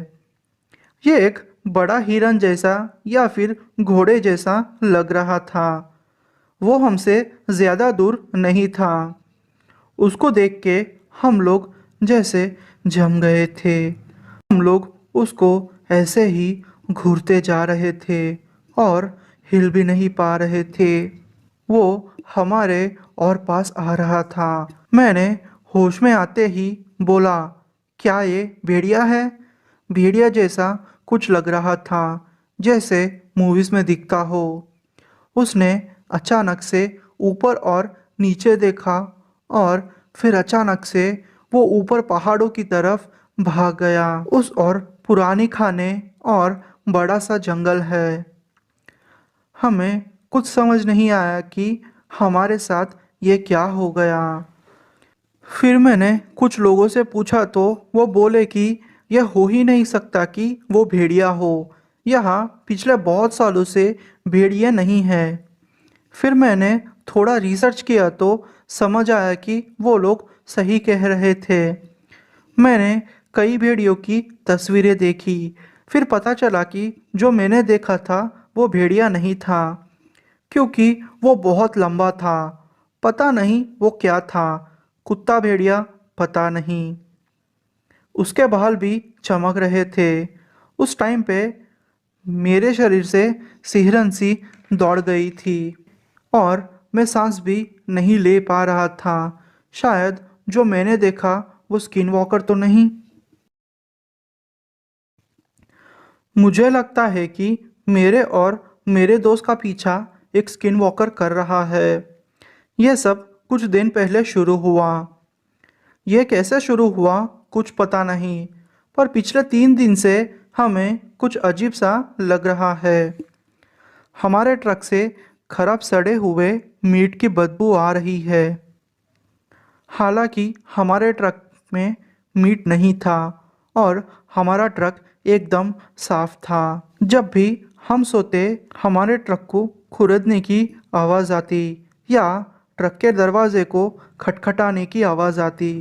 ये एक बड़ा हिरन जैसा या फिर घोड़े जैसा लग रहा था। वो हमसे ज़्यादा दूर नहीं था। उसको देख के हम लोग जैसे जम गए थे। हम लोग उसको ऐसे ही घूरते जा रहे थे और हिल भी नहीं पा रहे थे। वो हमारे और पास आ रहा था। मैंने होश में आते ही बोला, क्या ये भेड़िया है? भेड़िया जैसा कुछ लग रहा था, जैसे मूवीज में दिखता हो। उसने अचानक से ऊपर और नीचे देखा और फिर अचानक से वो ऊपर पहाड़ों की तरफ भाग गया। उस और पुरानी खाने और बड़ा सा जंगल है। हमें कुछ समझ नहीं आया कि हमारे साथ ये क्या हो गया। फिर मैंने कुछ लोगों से पूछा तो वो बोले कि यह हो ही नहीं सकता कि वो भेड़िया हो। यहाँ पिछले बहुत सालों से भेड़िया नहीं है। फिर मैंने थोड़ा रिसर्च किया तो समझ आया कि वो लोग सही कह रहे थे। मैंने कई भेड़ियों की तस्वीरें देखी। फिर पता चला कि जो मैंने देखा था वो भेड़िया नहीं था, क्योंकि वो बहुत लंबा था। पता नहीं वो क्या था, कुत्ता भेड़िया पता नहीं। उसके बाल भी चमक रहे थे। उस टाइम पे मेरे शरीर से सिहरन सी दौड़ गई थी और मैं सांस भी नहीं ले पा रहा था। शायद जो मैंने देखा वो स्किन वॉकर तो नहीं। मुझे लगता है कि मेरे और मेरे दोस्त का पीछा एक स्किन वॉकर कर रहा है। यह सब कुछ दिन पहले शुरू हुआ। यह कैसे शुरू हुआ कुछ पता नहीं, पर पिछले 3 दिन से हमें कुछ अजीब सा लग रहा है। हमारे ट्रक से खराब सड़े हुए मीट की बदबू आ रही है। हालांकि हमारे ट्रक में मीट नहीं था और हमारा ट्रक एकदम साफ था। जब भी हम सोते हमारे ट्रक को खुरदने की आवाज़ आती या ट्रक के दरवाजे को खटखटाने की आवाज़ आती।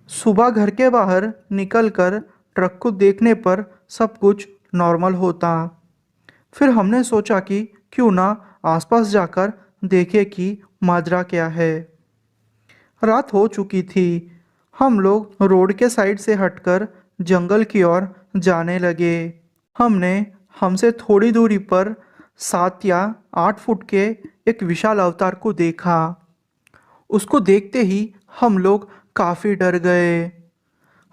सुबह घर के बाहर निकलकर ट्रक को देखने पर सब कुछ नॉर्मल होता। फिर हमने सोचा कि क्यों ना आसपास जाकर देखें कि माजरा क्या है। रात हो चुकी थी। हम लोग रोड के साइड से हटकर जंगल की ओर जाने लगे। हमने हमसे थोड़ी दूरी पर 7 या 8 फुट के एक विशाल अवतार को देखा। उसको देखते ही हम लोग काफ़ी डर गए।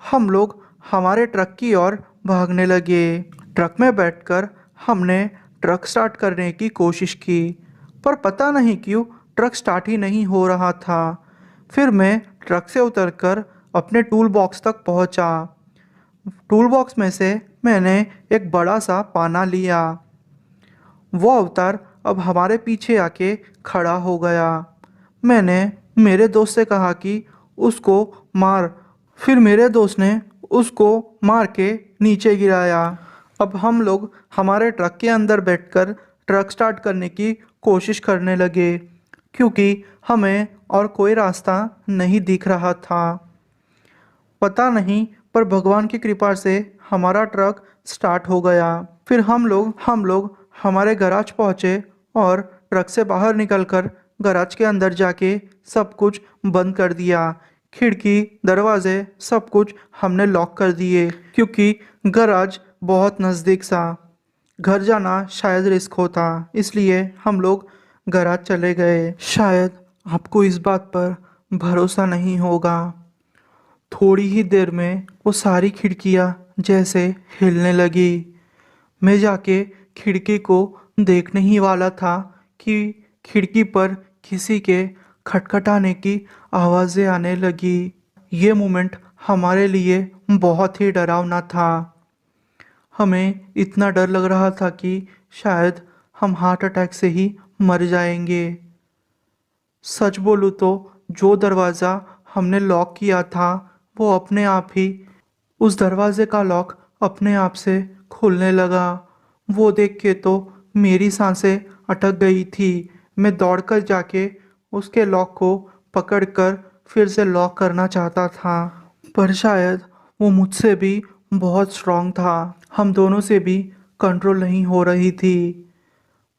हम लोग हमारे ट्रक की ओर भागने लगे। ट्रक में बैठकर हमने ट्रक स्टार्ट करने की कोशिश की, पर पता नहीं क्यों ट्रक स्टार्ट ही नहीं हो रहा था। फिर मैं ट्रक से उतरकर अपने टूल बॉक्स तक पहुंचा। टूल बॉक्स में से मैंने एक बड़ा सा पाना लिया। वो अवतार अब हमारे पीछे आके खड़ा हो गया। मैंने मेरे दोस्त से कहा कि उसको मार। फिर मेरे दोस्त ने उसको मार के नीचे गिराया। अब हम लोग हमारे ट्रक के अंदर बैठकर ट्रक स्टार्ट करने की कोशिश करने लगे, क्योंकि हमें और कोई रास्ता नहीं दिख रहा था। पता नहीं, पर भगवान की कृपा से हमारा ट्रक स्टार्ट हो गया। फिर हम लोग हमारे गैराज पहुँचे और ट्रक से बाहर निकलकर गैराज के अंदर जाके सब कुछ बंद कर दिया। खिड़की, दरवाजे सब कुछ हमने लॉक कर दिए, क्योंकि गैराज बहुत नज़दीक सा। घर जाना शायद रिस्क होता, इसलिए हम लोग गैराज चले गए। शायद आपको इस बात पर भरोसा नहीं होगा, थोड़ी ही देर में वो सारी खिड़कियाँ जैसे हिलने लगी। मैं जाके खिड़की को देखने ही वाला था कि खिड़की पर किसी के खटखटाने की आवाज़ें आने लगी। ये मोमेंट हमारे लिए बहुत ही डरावना था। हमें इतना डर लग रहा था कि शायद हम हार्ट अटैक से ही मर जाएंगे। सच बोलूँ तो जो दरवाज़ा हमने लॉक किया था वो अपने आप ही, उस दरवाजे का लॉक अपने आप से खुलने लगा। वो देख के तो मेरी सांसें अटक गई थी। मैं दौड़कर जाके उसके लॉक को पकड़कर फिर से लॉक करना चाहता था, पर शायद वो मुझसे भी बहुत स्ट्रांग था। हम दोनों से भी कंट्रोल नहीं हो रही थी।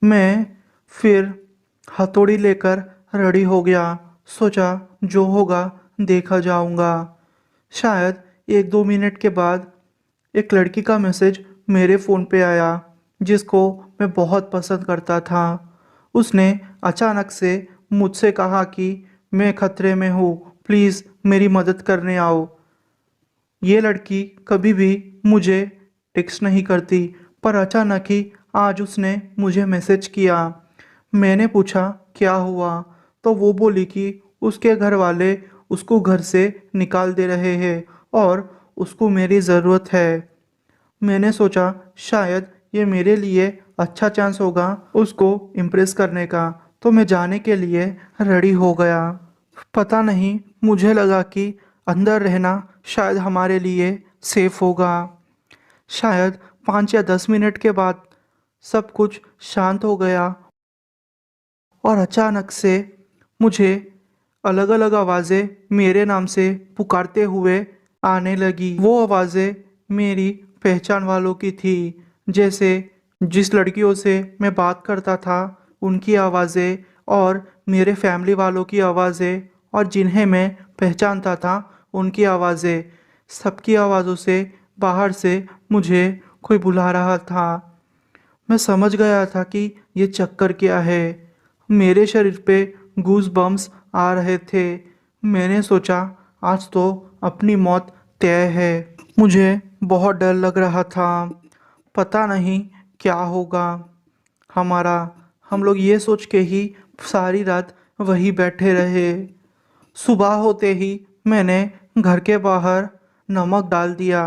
मैं फिर हथौड़ी लेकर रेडी हो गया। सोचा जो होगा देखा जाऊंगा। शायद 1-2 मिनट के बाद एक लड़की का मैसेज मेरे फ़ोन पे आया, जिसको मैं बहुत पसंद करता था। उसने अचानक से मुझसे कहा कि मैं खतरे में हूँ, प्लीज़ मेरी मदद करने आओ। ये लड़की कभी भी मुझे टेक्स्ट नहीं करती, पर अचानक ही आज उसने मुझे मैसेज किया। मैंने पूछा क्या हुआ, तो वो बोली कि उसके घर वाले उसको घर से निकाल दे रहे हैं और उसको मेरी ज़रूरत है। मैंने सोचा शायद ये मेरे लिए अच्छा चांस होगा उसको इम्प्रेस करने का, तो मैं जाने के लिए रेडी हो गया। पता नहीं, मुझे लगा कि अंदर रहना शायद हमारे लिए सेफ होगा। शायद 5 या 10 मिनट के बाद सब कुछ शांत हो गया और अचानक से मुझे अलग अलग आवाज़ें मेरे नाम से पुकारते हुए आने लगी। वो आवाज़ें मेरी पहचान वालों की थी, जैसे जिस लड़कियों से मैं बात करता था उनकी आवाज़ें, और मेरे फैमिली वालों की आवाज़ें, और जिन्हें मैं पहचानता था उनकी आवाज़ें। सबकी आवाज़ों से बाहर से मुझे कोई बुला रहा था। मैं समझ गया था कि ये चक्कर क्या है। मेरे शरीर पे गूज बम्स आ रहे थे। मैंने सोचा आज तो अपनी मौत तय है। मुझे बहुत डर लग रहा था, पता नहीं क्या होगा हमारा। हम लोग ये सोच के ही सारी रात वहीं बैठे रहे। सुबह होते ही मैंने घर के बाहर नमक डाल दिया।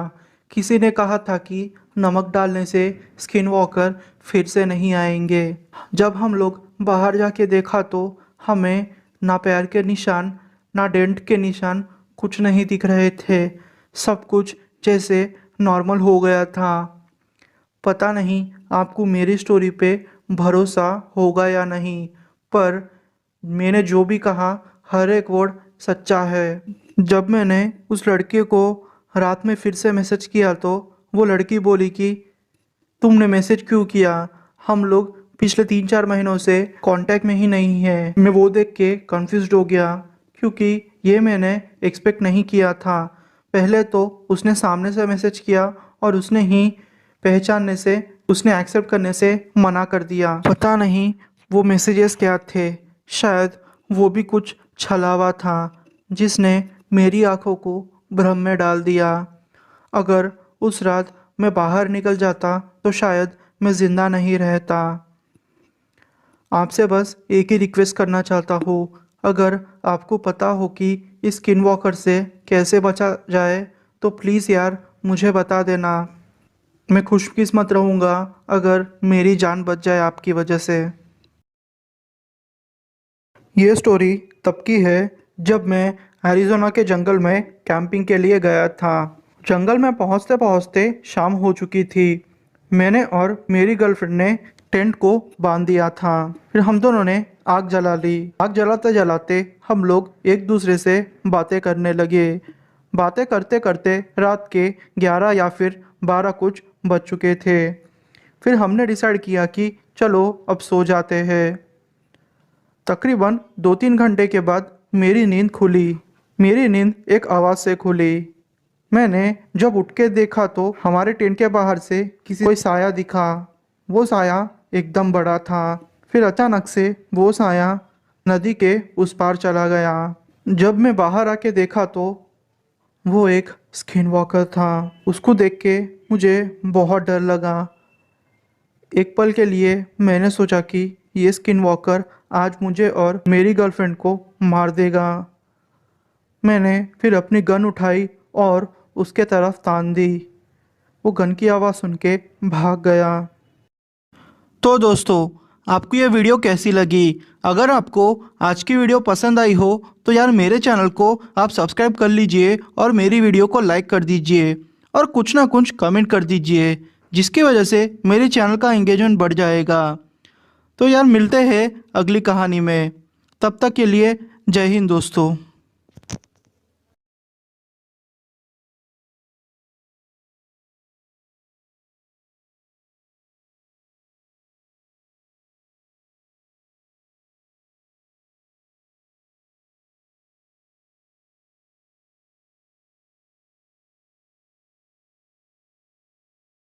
किसी ने कहा था कि नमक डालने से स्किन वॉकर फिर से नहीं आएंगे। जब हम लोग बाहर जाके देखा तो हमें ना पैर के निशान ना डेंट के निशान कुछ नहीं दिख रहे थे। सब कुछ जैसे नॉर्मल हो गया था। पता नहीं आपको मेरी स्टोरी पे भरोसा होगा या नहीं, पर मैंने जो भी कहा हर एक वर्ड सच्चा है। जब मैंने उस लड़के को रात में फिर से मैसेज किया तो वो लड़की बोली कि तुमने मैसेज क्यों किया, हम लोग पिछले 3-4 महीनों से कांटेक्ट में ही नहीं है। मैं वो देख के कंफ्यूज्ड हो गया, क्योंकि ये मैंने एक्सपेक्ट नहीं किया था। पहले तो उसने सामने से मैसेज किया और उसने ही पहचानने से, उसने एक्सेप्ट करने से मना कर दिया। पता नहीं वो मैसेजेस क्या थे, शायद वो भी कुछ छलावा था जिसने मेरी आंखों को भ्रम में डाल दिया। अगर उस रात मैं बाहर निकल जाता तो शायद मैं जिंदा नहीं रहता। आपसे बस एक ही रिक्वेस्ट करना चाहता हूँ, अगर आपको पता हो कि इस स्किन वॉकर से कैसे बचा जाए तो प्लीज़ यार मुझे बता देना। मैं खुशकिस्मत रहूँगा अगर मेरी जान बच जाए आपकी वजह से। ये स्टोरी तब की है जब मैं एरिज़ोना के जंगल में कैंपिंग के लिए गया था। जंगल में पहुंचते पहुंचते शाम हो चुकी थी। मैंने और मेरी गर्लफ्रेंड ने टेंट को बांध दिया था। फिर हम दोनों ने आग जला ली। आग जलाते जलाते हम लोग एक दूसरे से बातें करने लगे। बातें करते करते रात के 11 या फिर 12 कुछ बज चुके थे। फिर हमने डिसाइड किया कि चलो अब सो जाते हैं। तकरीबन 2-3 घंटे के बाद मेरी नींद खुली। मेरी नींद एक आवाज़ से खुली। मैंने जब उठ के देखा तो हमारे टेंट के बाहर से कोई साया दिखा। वो साया एकदम बड़ा था। फिर अचानक से वो साया नदी के उस पार चला गया। जब मैं बाहर आके देखा तो वो एक स्किन वॉकर था। उसको देख के मुझे बहुत डर लगा। एक पल के लिए मैंने सोचा कि ये स्किन वॉकर आज मुझे और मेरी गर्लफ्रेंड को मार देगा। मैंने फिर अपनी गन उठाई और उसके तरफ तान दी। वो गन की आवाज़ सुन के भाग गया। तो दोस्तों, आपको ये वीडियो कैसी लगी? अगर आपको आज की वीडियो पसंद आई हो तो यार मेरे चैनल को आप सब्सक्राइब कर लीजिए और मेरी वीडियो को लाइक कर दीजिए और कुछ ना कुछ कमेंट कर दीजिए, जिसकी वजह से मेरे चैनल का एंगेजमेंट बढ़ जाएगा। तो यार मिलते हैं अगली कहानी में। तब तक के लिए जय हिंद दोस्तों।